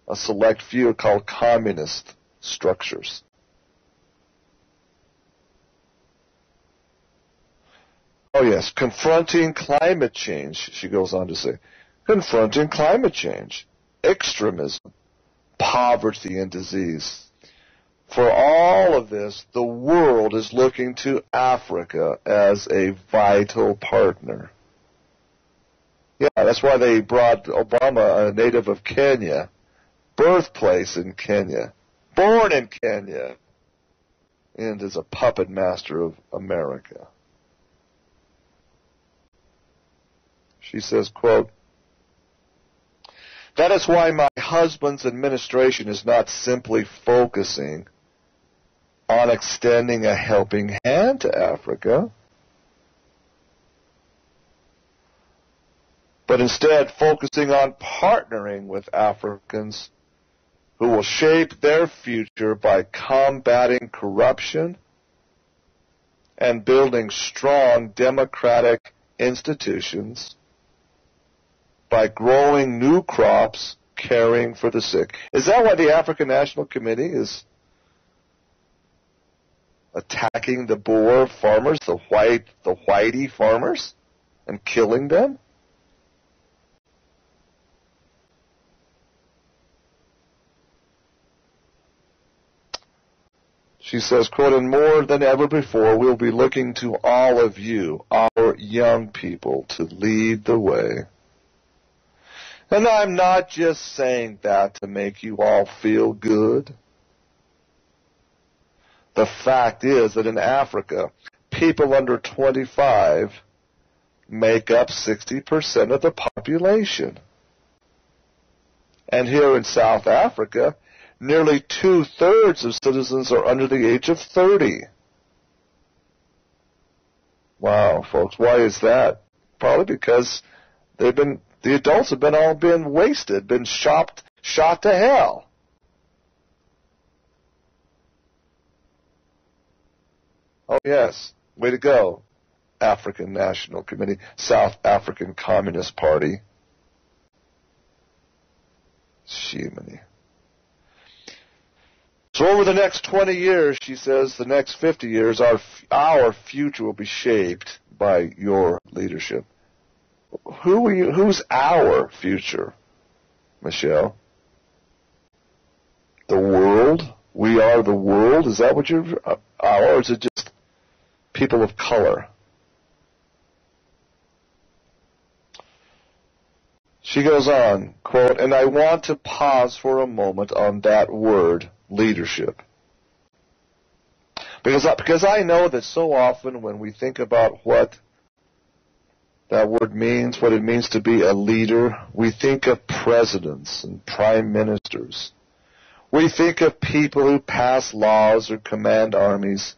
a select few called communist structures? Oh yes, confronting climate change, she goes on to say. Confronting climate change, extremism, poverty and disease. For all of this, the world is looking to Africa as a vital partner. Yeah, that's why they brought Obama, a native of Kenya, birthplace in Kenya, born in Kenya, and is a puppet master of America. She says, quote, "That is why my husband's administration is not simply focusing on extending a helping hand to Africa, but instead focusing on partnering with Africans who will shape their future by combating corruption and building strong democratic institutions, by growing new crops, caring for the sick." Is that why the African National Committee is attacking the Boer farmers, the whitey farmers, and killing them? She says, quote, "And more than ever before, we'll be looking to all of you, our young people, to lead the way." And I'm not just saying that to make you all feel good. The fact is that in Africa, people under 25 make up 60% of the population. And here in South Africa, nearly 2/3 of citizens are under the age of 30. Wow, folks, why is that? Probably because the adults have been wasted, been shot to hell. Oh yes, way to go, African National Committee, South African Communist Party. Shimony. So over the next 20 years, she says, the next 50 years, our future will be shaped by your leadership. Who's our future, Michelle? The world? We are the world? Is that what you're... or is it just people of color? She goes on, quote, and I want to pause for a moment on that word, leadership. Because I know that so often when we think about what that word means, what it means to be a leader, we think of presidents and prime ministers. We think of people who pass laws or command armies,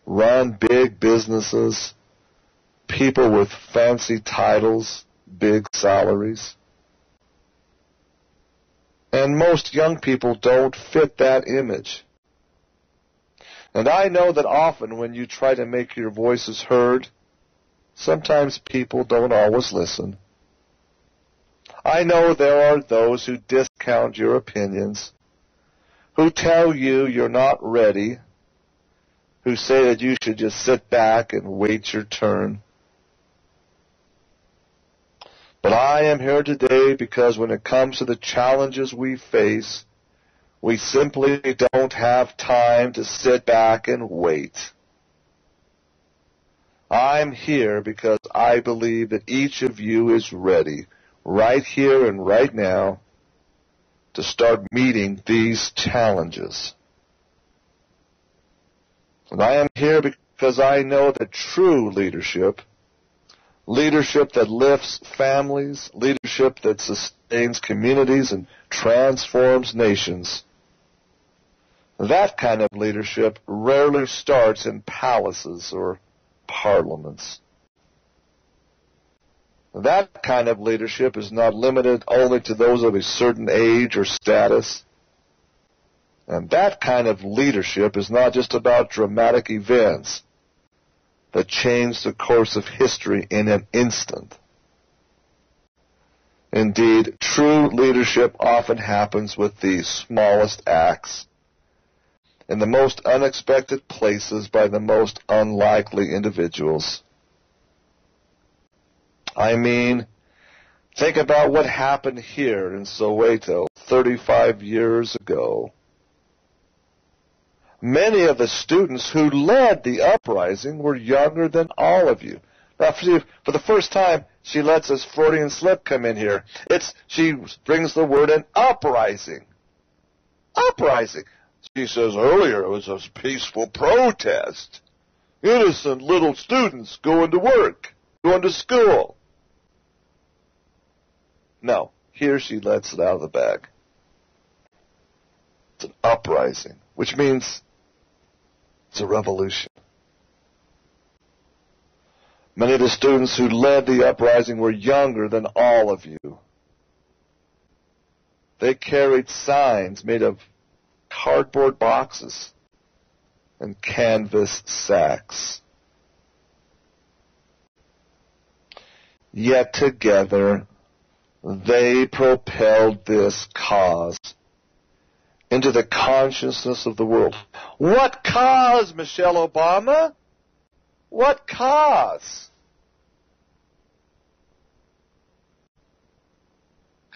run big businesses, people with fancy titles, big salaries. And most young people don't fit that image. And I know that often when you try to make your voices heard, sometimes people don't always listen. I know there are those who discount your opinions, who tell you you're not ready, who say that you should just sit back and wait your turn. But I am here today because when it comes to the challenges we face, we simply don't have time to sit back and wait. I'm here because I believe that each of you is ready, right here and right now, to start meeting these challenges. And I am here because I know that true leadership that lifts families, leadership that sustains communities and transforms nations, that kind of leadership rarely starts in palaces or parliaments. That kind of leadership is not limited only to those of a certain age or status. And that kind of leadership is not just about dramatic events that change the course of history in an instant. Indeed, true leadership often happens with the smallest acts, in the most unexpected places by the most unlikely individuals. I mean, think about what happened here in Soweto 35 years ago. Many of the students who led the uprising were younger than all of you. Now, for the first time, she lets this Freudian slip come in here. She brings the word an uprising. Uprising. She says earlier it was a peaceful protest. Innocent little students going to work, going to school. No, here she lets it out of the bag. It's an uprising, which means it's a revolution. Many of the students who led the uprising were younger than all of you. They carried signs made of cardboard boxes and canvas sacks. Yet together, they propelled this cause into the consciousness of the world. What cause, Michelle Obama? What cause?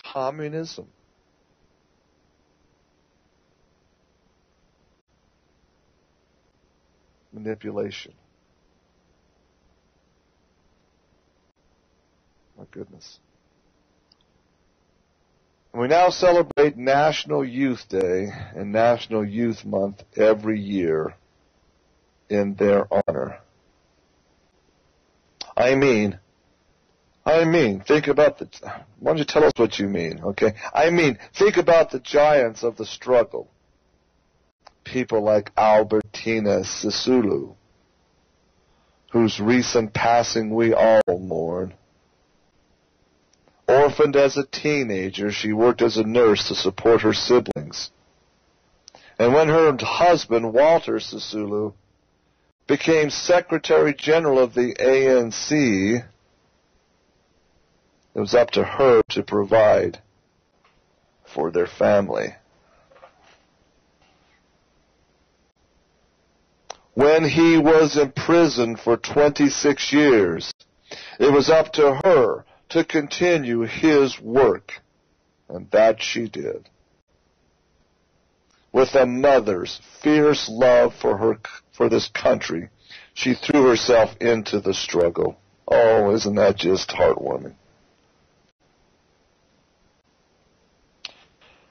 Communism. Manipulation. My goodness. We now celebrate National Youth Day and National Youth Month every year in their honor. I mean, think about why don't you tell us what you mean, okay? Think about the giants of the struggle. People like Albertina Sisulu, whose recent passing we all mourn. Orphaned as a teenager, she worked as a nurse to support her siblings. And when her husband, Walter Sisulu, became Secretary General of the ANC, it was up to her to provide for their family. When he was imprisoned for 26 years, it was up to her to continue his work. And that she did. With a mother's fierce love for this country, she threw herself into the struggle. Oh, isn't that just heartwarming?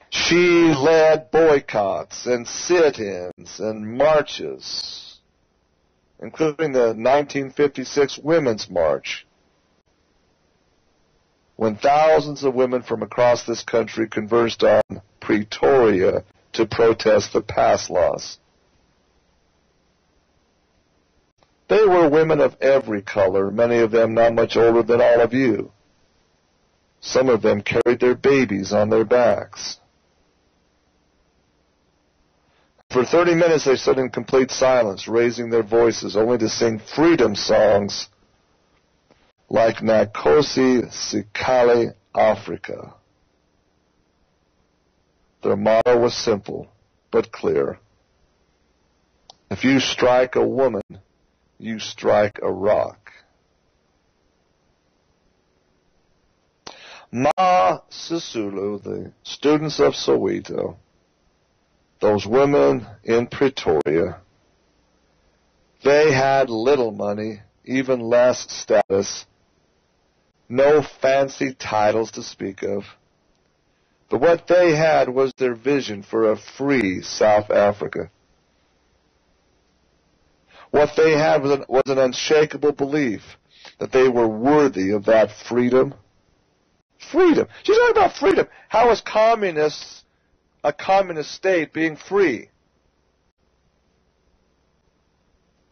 She led boycotts and sit-ins and marches, including the 1956 Women's March, when thousands of women from across this country converged on Pretoria to protest the pass laws. They were women of every color, many of them not much older than all of you. Some of them carried their babies on their backs. For 30 minutes they stood in complete silence, raising their voices, only to sing freedom songs like Nkosi Siqale Africa. Their motto was simple, but clear. If you strike a woman, you strike a rock. Ma Sisulu, the students of Soweto, those women in Pretoria, they had little money, even less status, no fancy titles to speak of. But what they had was their vision for a free South Africa. What they had was an unshakable belief that they were worthy of that freedom. Freedom. She's talking about freedom. How is a communist state being free?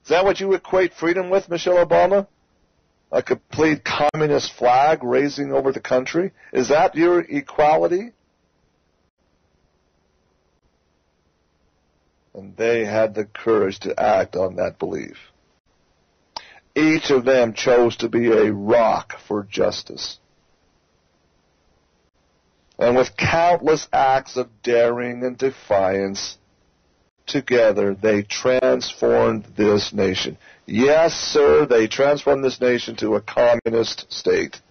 Is that what you equate freedom with, Michelle Obama? A complete communist flag raising over the country? Is that your equality? And they had the courage to act on that belief. Each of them chose to be a rock for justice. And with countless acts of daring and defiance, together they transformed this nation. Yes, sir, they transformed this nation to a communist state,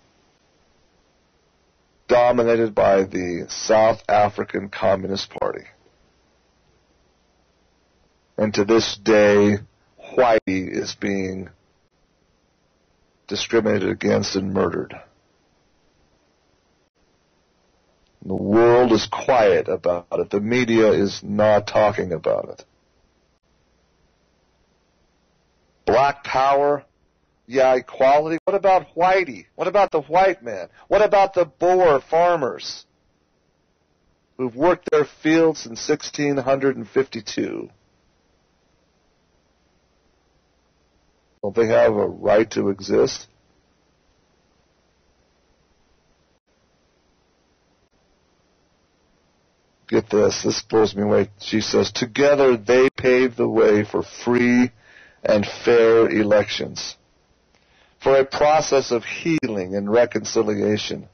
dominated by the South African Communist Party. And to this day, Whitey is being discriminated against and murdered. The world is quiet about it. The media is not talking about it. Black power, yeah, equality. What about Whitey? What about the white man? What about the Boer farmers who've worked their fields since 1652? Don't they have a right to exist? Get this blows me away. She says, together they paved the way for free and fair elections, for a process of healing and reconciliation,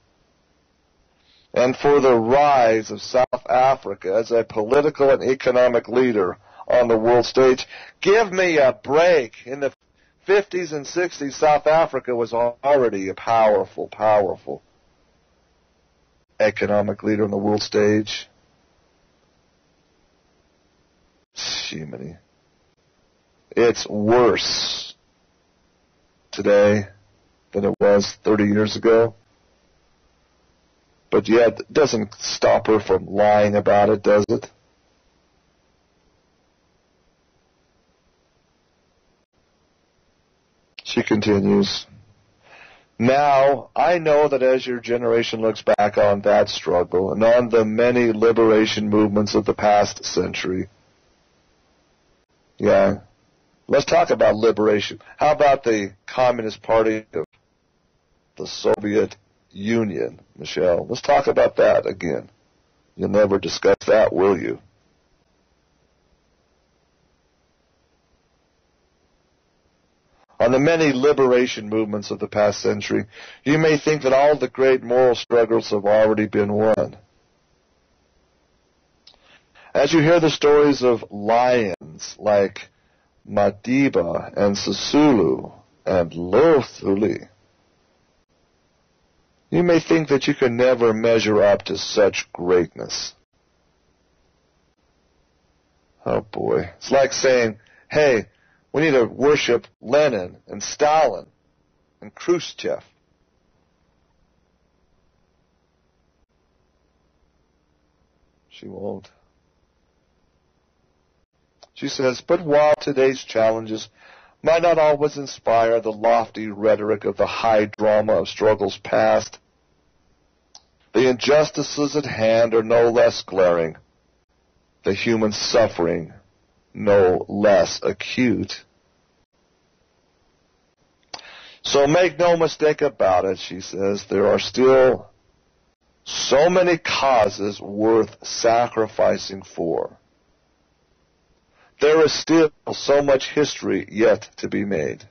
and for the rise of South Africa as a political and economic leader on the world stage. Give me a break. In the 50s and 60s, South Africa was already a powerful economic leader on the world stage. Shimony. It's worse today than it was 30 years ago. But yet, it doesn't stop her from lying about it, does it? She continues, now, I know that as your generation looks back on that struggle and on the many liberation movements of the past century, yeah, let's talk about liberation. How about the Communist Party of the Soviet Union, Michelle? Let's talk about that again. You'll never discuss that, will you? On the many liberation movements of the past century, you may think that all the great moral struggles have already been won. As you hear the stories of lions like Madiba and Sisulu and Lothuli, You may think that you can never measure up to such greatness. Oh boy. It's like saying, hey, we need to worship Lenin and Stalin and Khrushchev. She won't. She says, but while today's challenges might not always inspire the lofty rhetoric of the high drama of struggles past, the injustices at hand are no less glaring, the human suffering no less acute. So make no mistake about it, she says, there are still so many causes worth sacrificing for. There is still so much history yet to be made.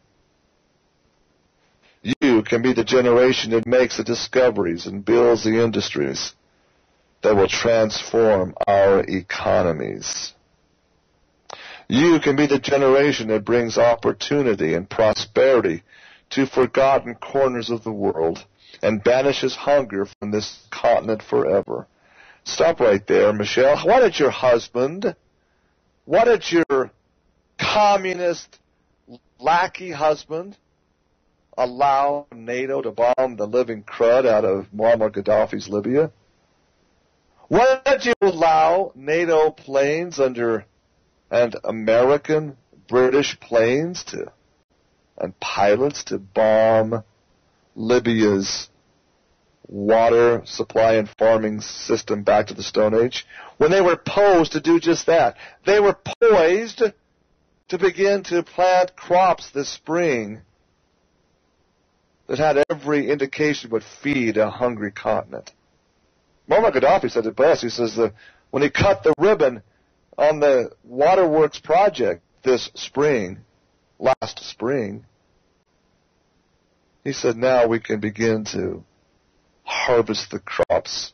You can be the generation that makes the discoveries and builds the industries that will transform our economies. You can be the generation that brings opportunity and prosperity to forgotten corners of the world and banishes hunger from this continent forever. Stop right there, Michelle. Why did your husband, what did your communist lackey husband allow NATO to bomb the living crud out of Muammar Gaddafi's Libya? Why did you allow NATO planes and American, British planes and pilots to bomb Libya's water supply and farming system back to the Stone Age, when they were posed to do just that? They were poised to begin to plant crops this spring that had every indication would feed a hungry continent. Muammar Gaddafi said it best. He says that when he cut the ribbon on the waterworks project last spring, he said, now we can begin to harvest the crops,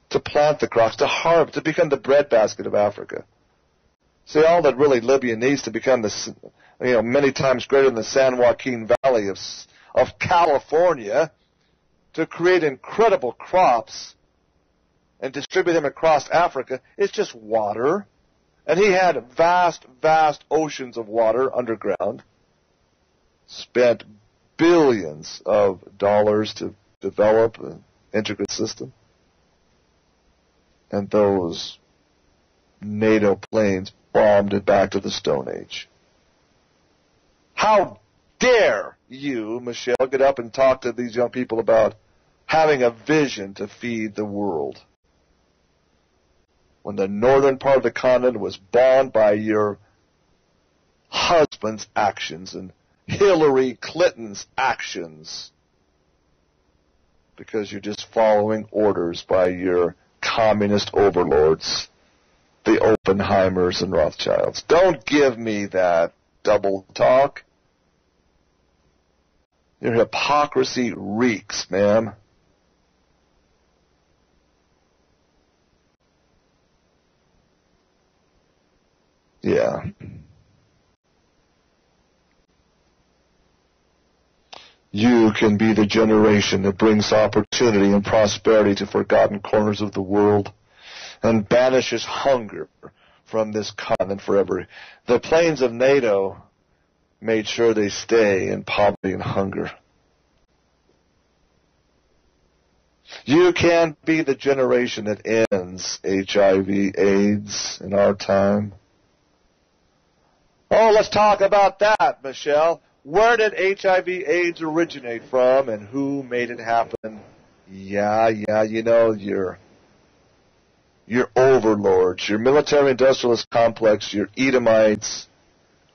to plant the crops, to harvest, to become the breadbasket of Africa. See, all that really Libya needs to become many times greater than the San Joaquin Valley of California, to create incredible crops and distribute them across Africa, is just water. And he had vast, vast oceans of water underground, spent billions of dollars to develop an intricate system. And those NATO planes bombed it back to the Stone Age. How dare you, Michelle, get up and talk to these young people about having a vision to feed the world, when the northern part of the continent was bombed by your husband's actions and Hillary Clinton's actions, because you're just following orders by your communist overlords, the Oppenheimers and Rothschilds. Don't give me that double talk. Your hypocrisy reeks, ma'am. Yeah. You can be the generation that brings opportunity and prosperity to forgotten corners of the world and banishes hunger from this continent forever. The planes of NATO made sure they stay in poverty and hunger. You can be the generation that ends HIV/AIDS in our time. Oh, let's talk about that, Michelle. Where did HIV/AIDS originate from, and who made it happen? Yeah, your overlords, your military-industrialist complex, your Edomites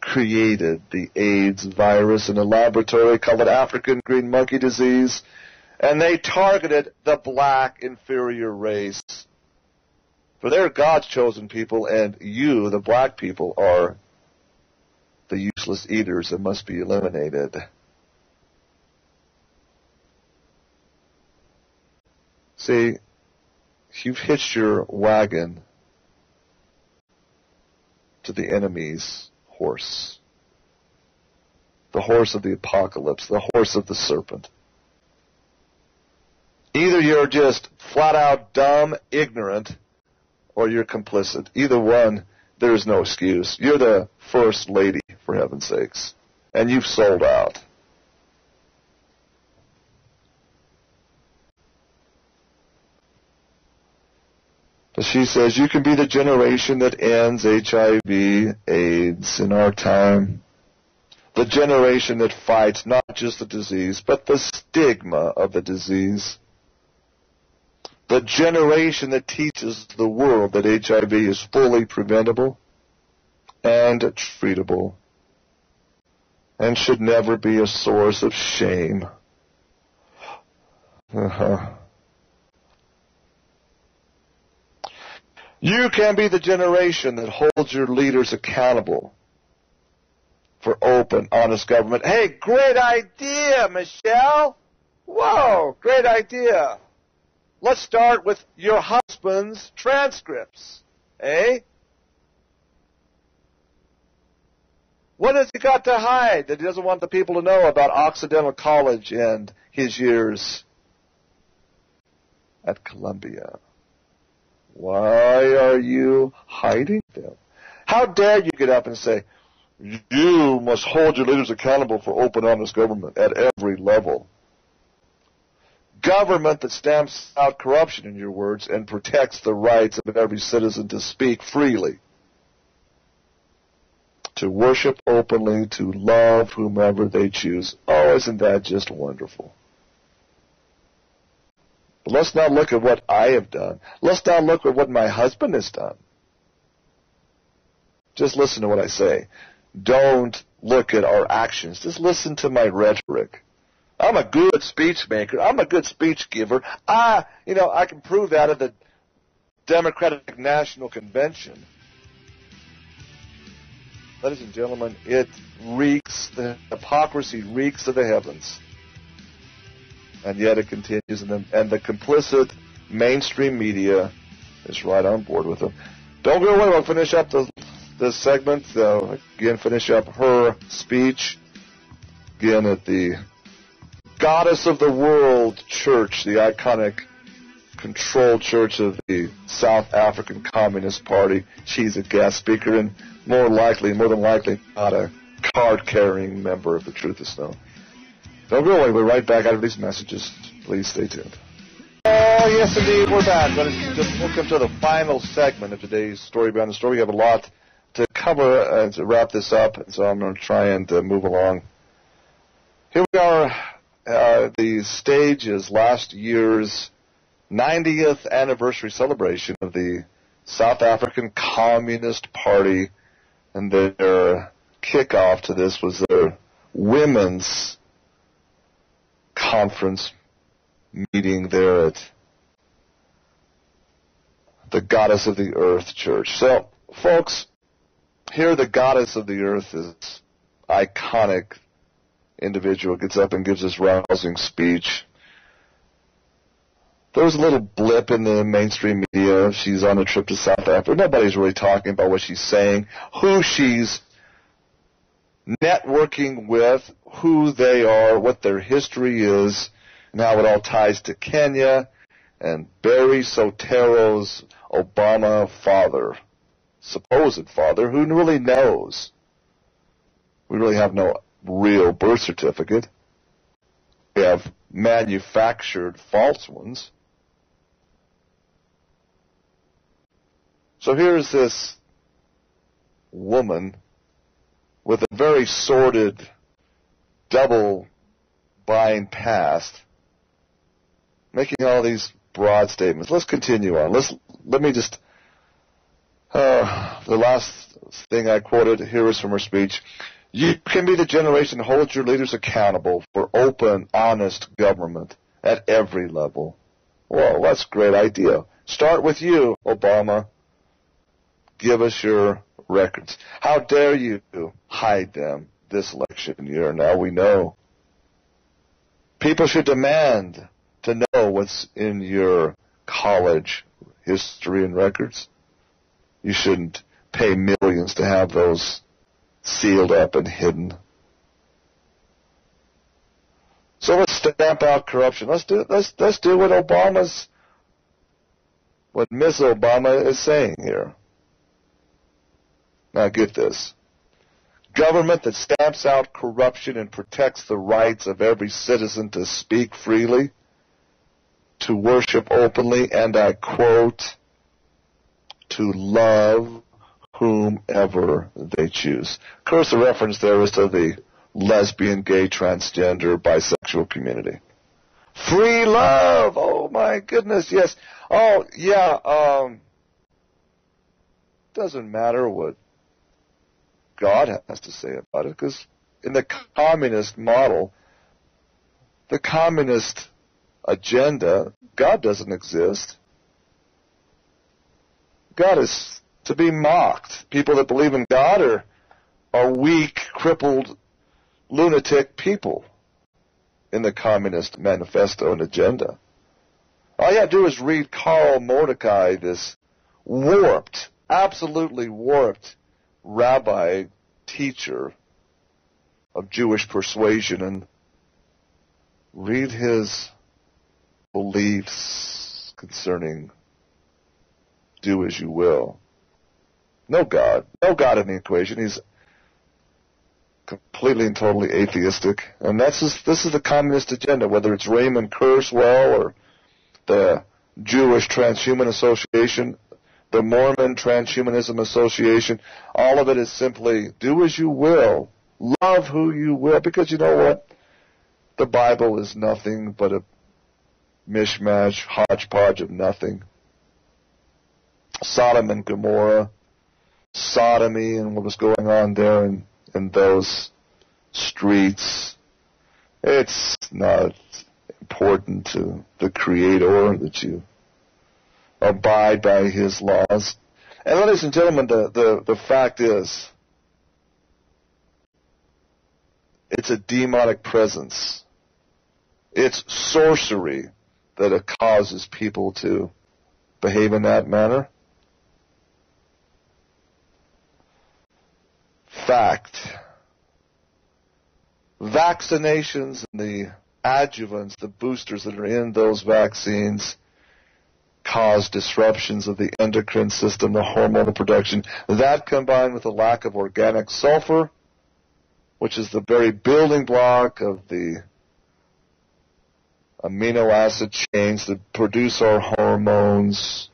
created the AIDS virus in a laboratory called African green monkey disease, and they targeted the black inferior race. For they're God's chosen people, and you, the black people, are the useless eaters that must be eliminated. See, you've hitched your wagon to the enemy's horse. The horse of the apocalypse, the horse of the serpent. Either you're just flat out dumb, ignorant, or you're complicit. Either one, there is no excuse. You're the first lady, for heaven's sakes, and you've sold out. She says, you can be the generation that ends HIV, AIDS in our time. The generation that fights not just the disease, but the stigma of the disease. The generation that teaches the world that HIV is fully preventable and treatable and should never be a source of shame. You can be the generation that holds your leaders accountable for open, honest government. Hey, great idea, Michelle. Whoa, great idea. Let's start with your husband's transcripts. Eh? What has he got to hide that he doesn't want the people to know about Occidental College and his years at Columbia? Why are you hiding them? How dare you get up and say, you must hold your leaders accountable for open, honest government at every level. Government that stamps out corruption, in your words, and protects the rights of every citizen to speak freely, to worship openly, to love whomever they choose. Oh, isn't that just wonderful? But let's not look at what I have done. Let's not look at what my husband has done. Just listen to what I say. Don't look at our actions. Just listen to my rhetoric. I'm a good speech maker. I'm a good speech giver. I can prove that at the Democratic National Convention. Ladies and gentlemen, it reeks, the hypocrisy reeks to the heavens. And yet it continues, and the complicit mainstream media is right on board with them. Don't go away. We'll finish up this segment. Again, finish up her speech. Again, at the Goddess of the World Church, the iconic controlled church of the South African Communist Party. She's a guest speaker, and more than likely, not a card-carrying member of the Truth is Known. Don't go away. We're right back out of these messages. Please stay tuned. Oh, yes, indeed. We're back. Welcome to the final segment of today's Story Behind the Story. We have a lot to cover to wrap this up, so I'm going to try and move along. Here we are. The stage is last year's 90th anniversary celebration of the South African Communist Party, and their kickoff to this was their women's conference meeting there at the Goddess of the Earth Church. So, folks, here the Goddess of the Earth is iconic individual, gets up and gives this rousing speech. There was a little blip in the mainstream media. She's on a trip to South Africa. Nobody's really talking about what she's saying, who she's networking with, who they are, what their history is, and how it all ties to Kenya and Barry Sotero's Obama father, supposed father, who really knows. We really have no real birth certificate. We have manufactured false ones. So here's this woman with a very sordid, double-bind past, making all these broad statements. Let's continue on. Let me just, the last thing I quoted here is from her speech. You can be the generation that holds your leaders accountable for open, honest government at every level. Well, that's a great idea. Start with you, Obama. Give us your records. How dare you hide them this election year? Now we know. People should demand to know what's in your college history and records. You shouldn't pay millions to have those sealed up and hidden. So let's stamp out corruption. Let's do what Miss Obama is saying here. Now get this. Government that stamps out corruption and protects the rights of every citizen to speak freely, to worship openly, and I quote, to love whomever they choose. Of course, the reference there is to the lesbian, gay, transgender, bisexual community. Free love! Oh my goodness, yes. Oh, yeah, doesn't matter what God has to say about it, because in the communist model, the communist agenda, God doesn't exist. God is to be mocked. People that believe in God are weak, crippled, lunatic people in the communist manifesto and agenda. All you have to do is read Karl Mordecai, this warped, absolutely warped rabbi, teacher of Jewish persuasion, and read his beliefs concerning do as you will. No God in the equation. He's completely and totally atheistic, and this is the communist agenda, whether it's Raymond Kurzweil or the Jewish Transhuman Association, the Mormon Transhumanism Association. All of it is simply do as you will, love who you will, because you know what? The Bible is nothing but a mishmash, hodgepodge of nothing. Sodom and Gomorrah, sodomy and what was going on there in those streets. It's not important to the Creator that you abide by His laws. And ladies and gentlemen, the fact is, it's a demonic presence. It's sorcery that causes people to behave in that manner. Fact. Vaccinations and the adjuvants, the boosters that are in those vaccines, cause disruptions of the endocrine system, the hormonal production. That combined with the lack of organic sulfur, which is the very building block of the amino acid chains that produce our hormones.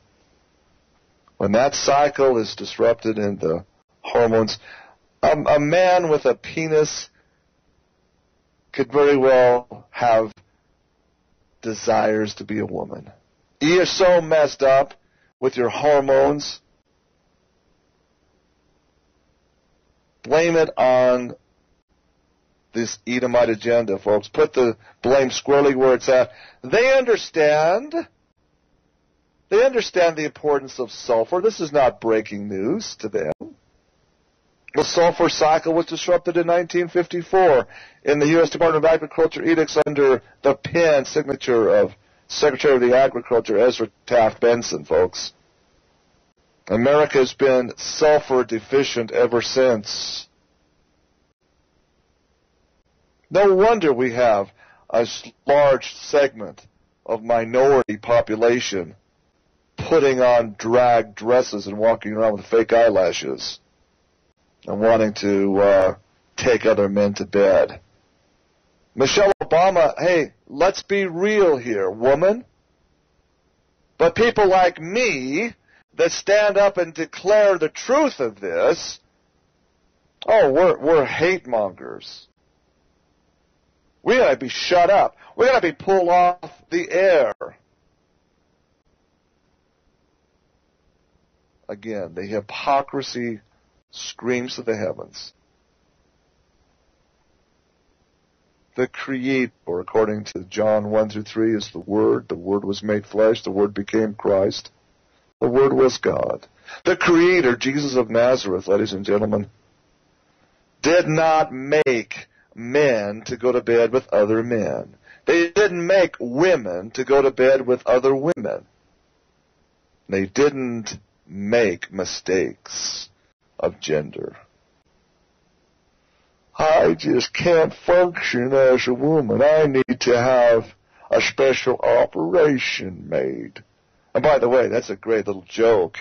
When that cycle is disrupted in the hormones, a man with a penis could very well have desires to be a woman. You're so messed up with your hormones. Blame it on this Edomite agenda, folks. Put the blame squarely where it's at. They understand the importance of sulfur. This is not breaking news to them. The sulfur cycle was disrupted in 1954 in the U.S. Department of Agriculture edicts under the pen signature of Secretary of the Agriculture Ezra Taft Benson, folks. America has been sulfur deficient ever since. No wonder we have a large segment of minority population putting on drag dresses and walking around with fake eyelashes and wanting to take other men to bed. Michelle Obama, hey, let's be real here, woman. But people like me that stand up and declare the truth of this, we're hate mongers. We gotta be shut up. We gotta be pulled off the air. Again, the hypocrisy screams to the heavens. The Creator, according to John 1 through 3, is the Word. The Word was made flesh. The Word became Christ. The Word was God. The Creator, Jesus of Nazareth, ladies and gentlemen, did not make men to go to bed with other men. They didn't make women to go to bed with other women. They didn't make mistakes of gender. I just can't function as a woman. I need to have a special operation made. And by the way, that's a great little joke.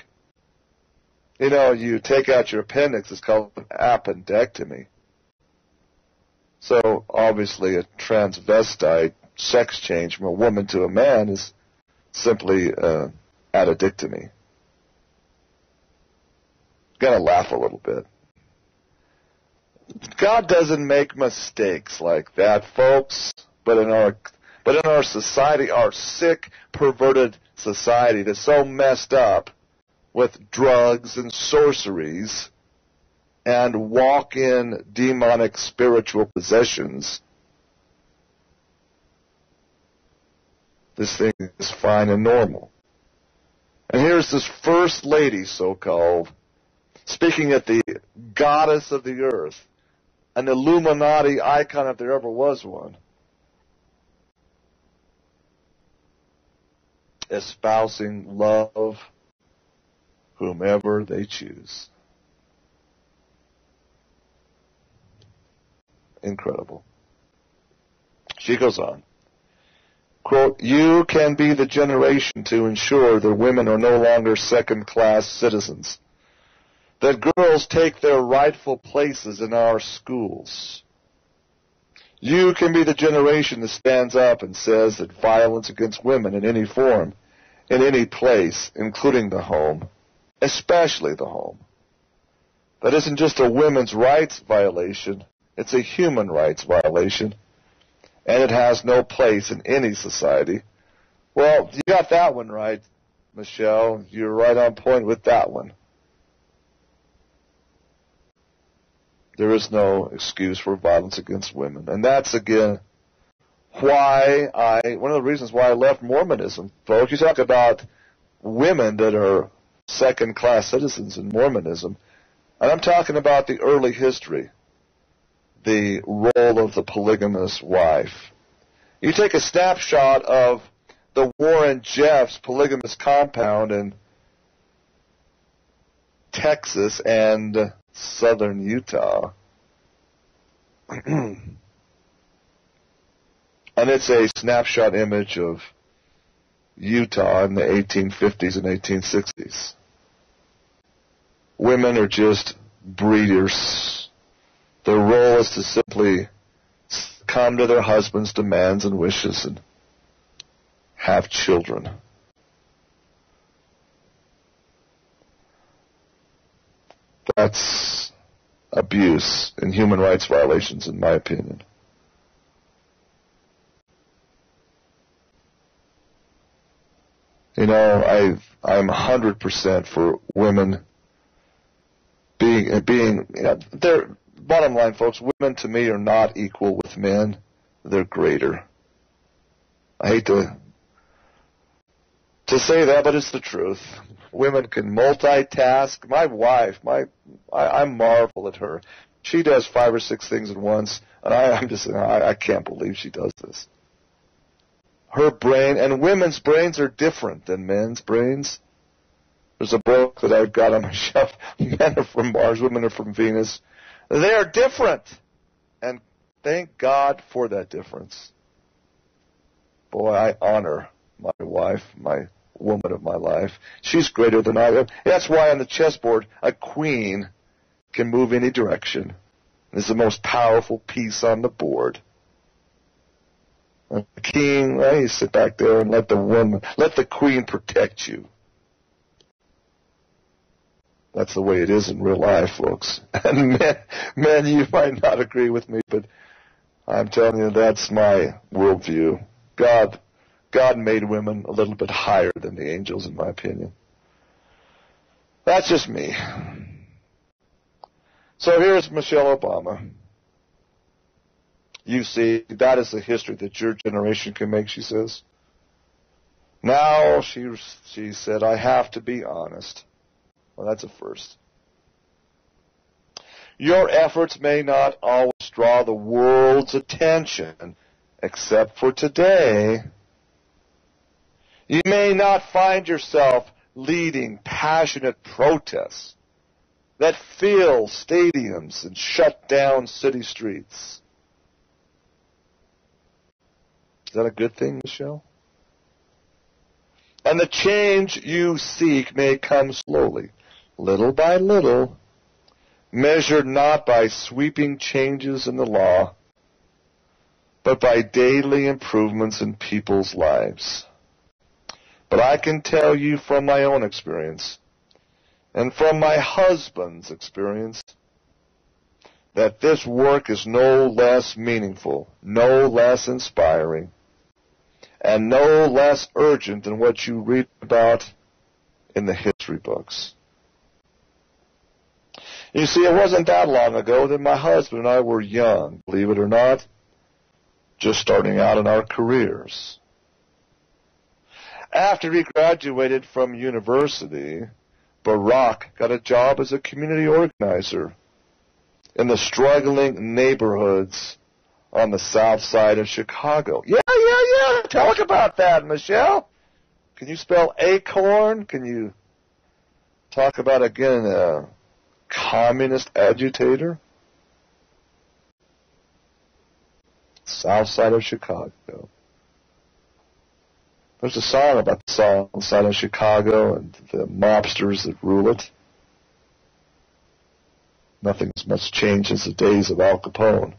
You know, you take out your appendix, it's called an appendectomy. So, obviously, a transvestite sex change from a woman to a man is simply addictomy. Gotta laugh a little bit. God doesn't make mistakes like that, folks. But in our society, our sick, perverted society that's so messed up with drugs and sorceries and walk-in demonic spiritual possessions, this thing is fine and normal. And here's this first lady, so-called, speaking at the goddess of the earth, an Illuminati icon if there ever was one, espousing love whomever they choose. Incredible. She goes on. Quote, "You can be the generation to ensure that women are no longer second-class citizens, that girls take their rightful places in our schools. You can be the generation that stands up and says that violence against women in any form, in any place, including the home, especially the home, that isn't just a women's rights violation, it's a human rights violation, and it has no place in any society." Well, you got that one right, Michelle. You're right on point with that one. There is no excuse for violence against women. And that's, again, one of the reasons why I left Mormonism. Folks, you talk about women that are second-class citizens in Mormonism, and I'm talking about the early history, the role of the polygamous wife. You take a snapshot of the Warren Jeffs polygamous compound in Texas and southern Utah, and it's a snapshot image of Utah in the 1850s and 1860s. Women are just breeders. Their role is to simply come to their husband's demands and wishes and have children. That's abuse and human rights violations, in my opinion. You know, I'm 100% for women being, you know, they're, bottom line, folks, women to me are not equal with men. They're greater. I hate to say that, but it's the truth. Women can multitask. My wife, I marvel at her. She does 5 or 6 things at once, and I can't believe she does this. Her brain, and women's brains are different than men's brains. There's a book that I've got on my shelf. Men are from Mars, women are from Venus. They are different, and thank God for that difference. Boy, I honor my wife, my woman of my life. She's greater than I am. That's why on the chessboard, a queen can move any direction. It's the most powerful piece on the board. A king, well, you sit back there and let the queen protect you. That's the way it is in real life, folks. And men, you might not agree with me, but I'm telling you, that's my worldview. God made women a little bit higher than the angels, in my opinion. That's just me. So here's Michelle Obama. You see, that is the history that your generation can make, she says. Now, she said, I have to be honest. Well, that's a first. Your efforts may not always draw the world's attention, except for today. You may not find yourself leading passionate protests that fill stadiums and shut down city streets. Is that a good thing, Michelle? And the change you seek may come slowly, little by little, measured not by sweeping changes in the law, but by daily improvements in people's lives. But I can tell you from my own experience, and from my husband's experience, that this work is no less meaningful, no less inspiring, and no less urgent than what you read about in the history books. You see, it wasn't that long ago that my husband and I were young, believe it or not, just starting out in our careers. After he graduated from university, Barack got a job as a community organizer in the struggling neighborhoods on the south side of Chicago. Yeah. Talk about that, Michelle. Can you spell acorn? Can you talk about, again, a communist agitator? South side of Chicago. There's a song about the south side of Chicago and the mobsters that rule it. Nothing's much changed since the days of Al Capone.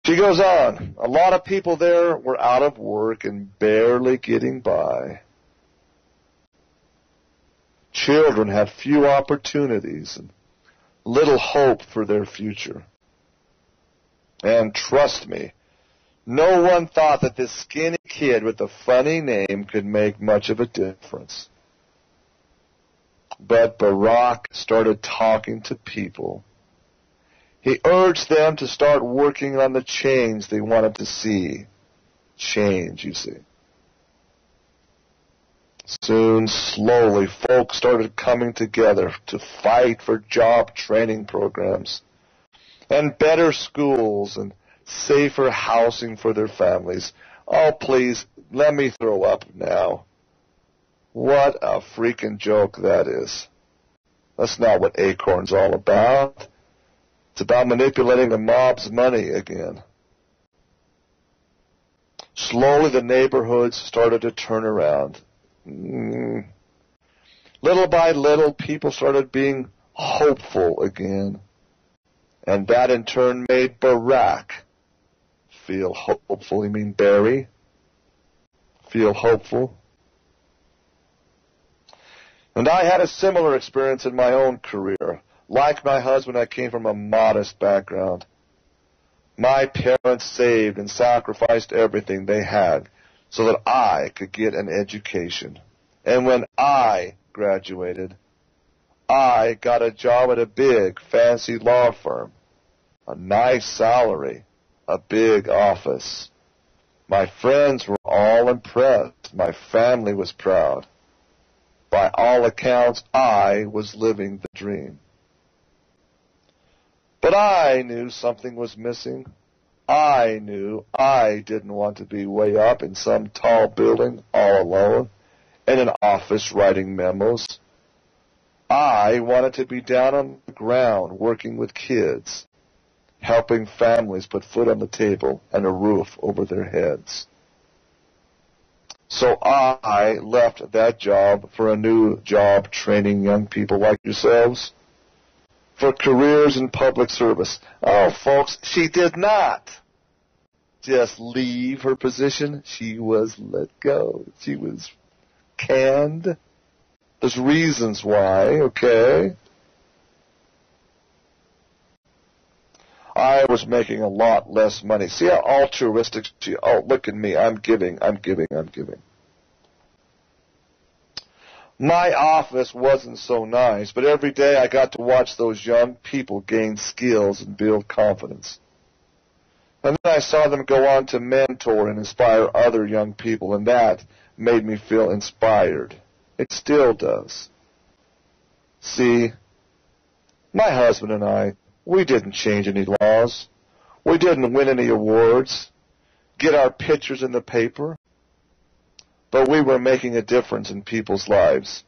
She goes on, a lot of people there were out of work and barely getting by. Children had few opportunities and little hope for their future. And trust me, no one thought that this skinny kid with a funny name could make much of a difference. But Barack started talking to people. He urged them to start working on the change they wanted to see. Change, you see. Soon, slowly, folks started coming together to fight for job training programs and better schools and safer housing for their families. Oh, please, let me throw up now. What a freaking joke that is. That's not what Acorn's all about. It's about manipulating the mob's money again. Slowly the neighborhoods started to turn around. Little by little, people started being hopeful again. And that in turn made Barack feel hopeful. You mean Barry? Feel hopeful? And I had a similar experience in my own career. Like my husband, I came from a modest background. My parents saved and sacrificed everything they had so that I could get an education. And when I graduated, I got a job at a big, fancy law firm, a nice salary, a big office. My friends were all impressed. My family was proud. By all accounts, I was living the dream. But I knew something was missing. I knew I didn't want to be way up in some tall building all alone in an office writing memos. I wanted to be down on the ground working with kids, helping families put food on the table and a roof over their heads. So I left that job for a new job training young people like yourselves for careers in public service. Oh, folks, she did not just leave her position. She was let go. She was canned. There's reasons why, okay? I was making a lot less money. See how altruistic she, oh, look at me, I'm giving. My office wasn't so nice, but every day I got to watch those young people gain skills and build confidence. And then I saw them go on to mentor and inspire other young people, and that made me feel inspired. It still does. See, my husband and I, we didn't change any laws. We didn't win any awards, get our pictures in the paper. But we were making a difference in people's lives.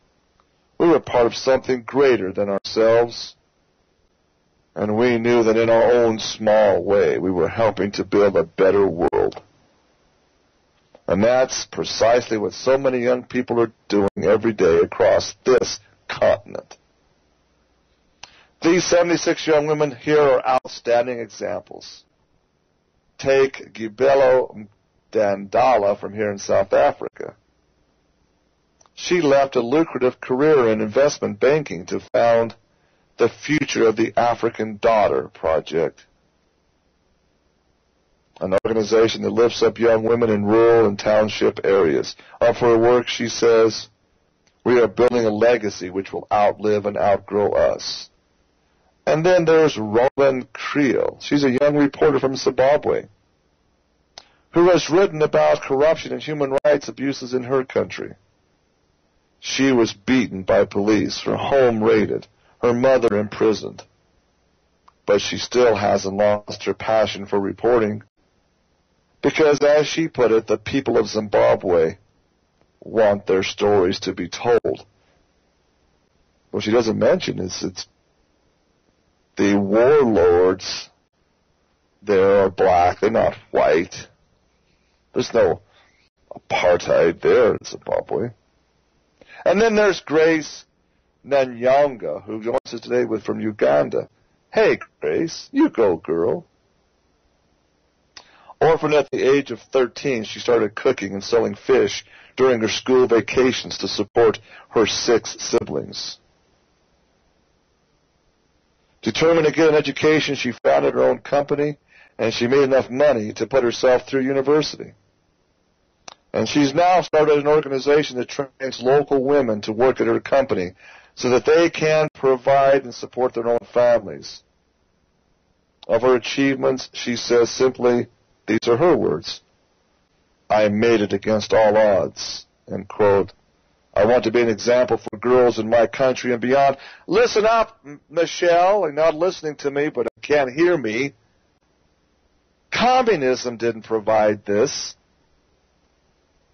We were part of something greater than ourselves, and we knew that in our own small way we were helping to build a better world. And that's precisely what so many young people are doing every day across this continent. These 76 young women here are outstanding examples. Take Gibelo Dandala from here in South Africa. She left a lucrative career in investment banking to found the Future of the African Daughter Project, an organization that lifts up young women in rural and township areas. Of her work, she says, "We are building a legacy which will outlive and outgrow us." And then there's Roland Creel. She's a young reporter from Zimbabwe who has written about corruption and human rights abuses in her country. She was beaten by police, her home raided, her mother imprisoned. But she still hasn't lost her passion for reporting because, as she put it, the people of Zimbabwe want their stories to be told. What she doesn't mention is it's the warlords there are black, they're not white. There's no apartheid there in Zimbabwe. And then there's Grace Nanyanga, who joins us today from Uganda. Hey, Grace, you go, girl. Orphaned at the age of 13, she started cooking and selling fish during her school vacations to support her 6 siblings. Determined to get an education, she founded her own company, and she made enough money to put herself through university. And she's now started an organization that trains local women to work at her company so that they can provide and support their own families. Of her achievements, she says simply, these are her words, "I made it against all odds," end quote. "I want to be an example for girls in my country and beyond." Listen up, Michelle. You're not listening to me, but you can't hear me. Communism didn't provide this.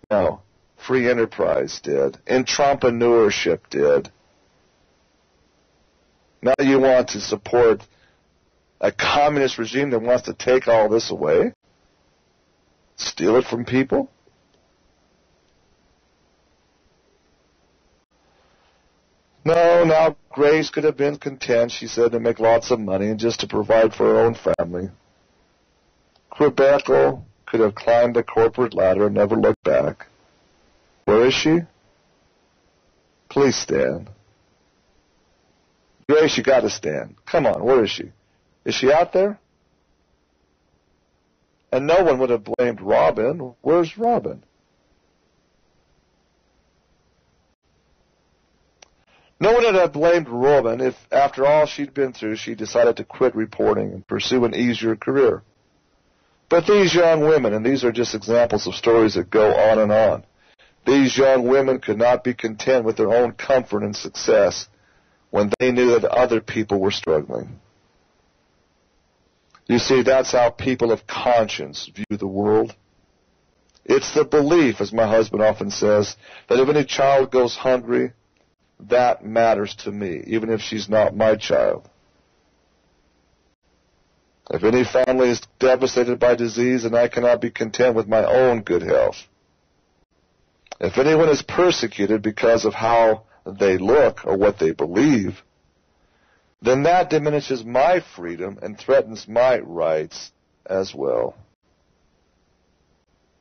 No, free enterprise did. Entrepreneurship did. Now you want to support a communist regime that wants to take all this away? Steal it from people? No, now Grace could have been content, she said, to make lots of money and just to provide for her own family. Quebeco could have climbed the corporate ladder and never looked back. Where is she? Please stand. Grace, you got to stand. Come on, where is she? Is she out there? And no one would have blamed Robin. Where's Robin? No one would have blamed Robin if, after all she'd been through, she decided to quit reporting and pursue an easier career. But these young women, and these are just examples of stories that go on and on, these young women could not be content with their own comfort and success when they knew that other people were struggling. You see, that's how people of conscience view the world. It's the belief, as my husband often says, that if any child goes hungry, that matters to me, even if she's not my child. If any family is devastated by disease, then I cannot be content with my own good health. If anyone is persecuted because of how they look or what they believe, then that diminishes my freedom and threatens my rights as well.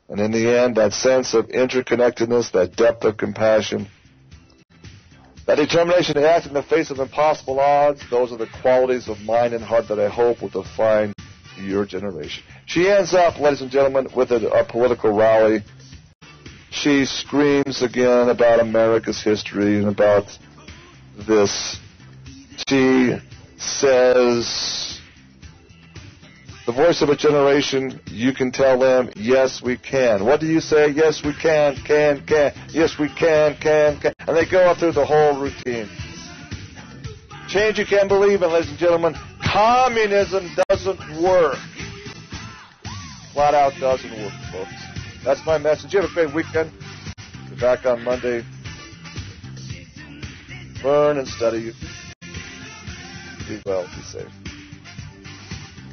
And in the end, that sense of interconnectedness, that depth of compassion, that determination to act in the face of impossible odds, those are the qualities of mind and heart that I hope will define your generation. She ends up, ladies and gentlemen, with a political rally. She screams again about America's history and about this. She says, the voice of a generation, you can tell them, yes, we can. What do you say? Yes, we can. Yes, we can. And they go through the whole routine. Change you can believe in, ladies and gentlemen. Communism doesn't work. Flat out doesn't work, folks. That's my message. You have a great weekend. Be back on Monday. Learn and study. Be well. Be safe.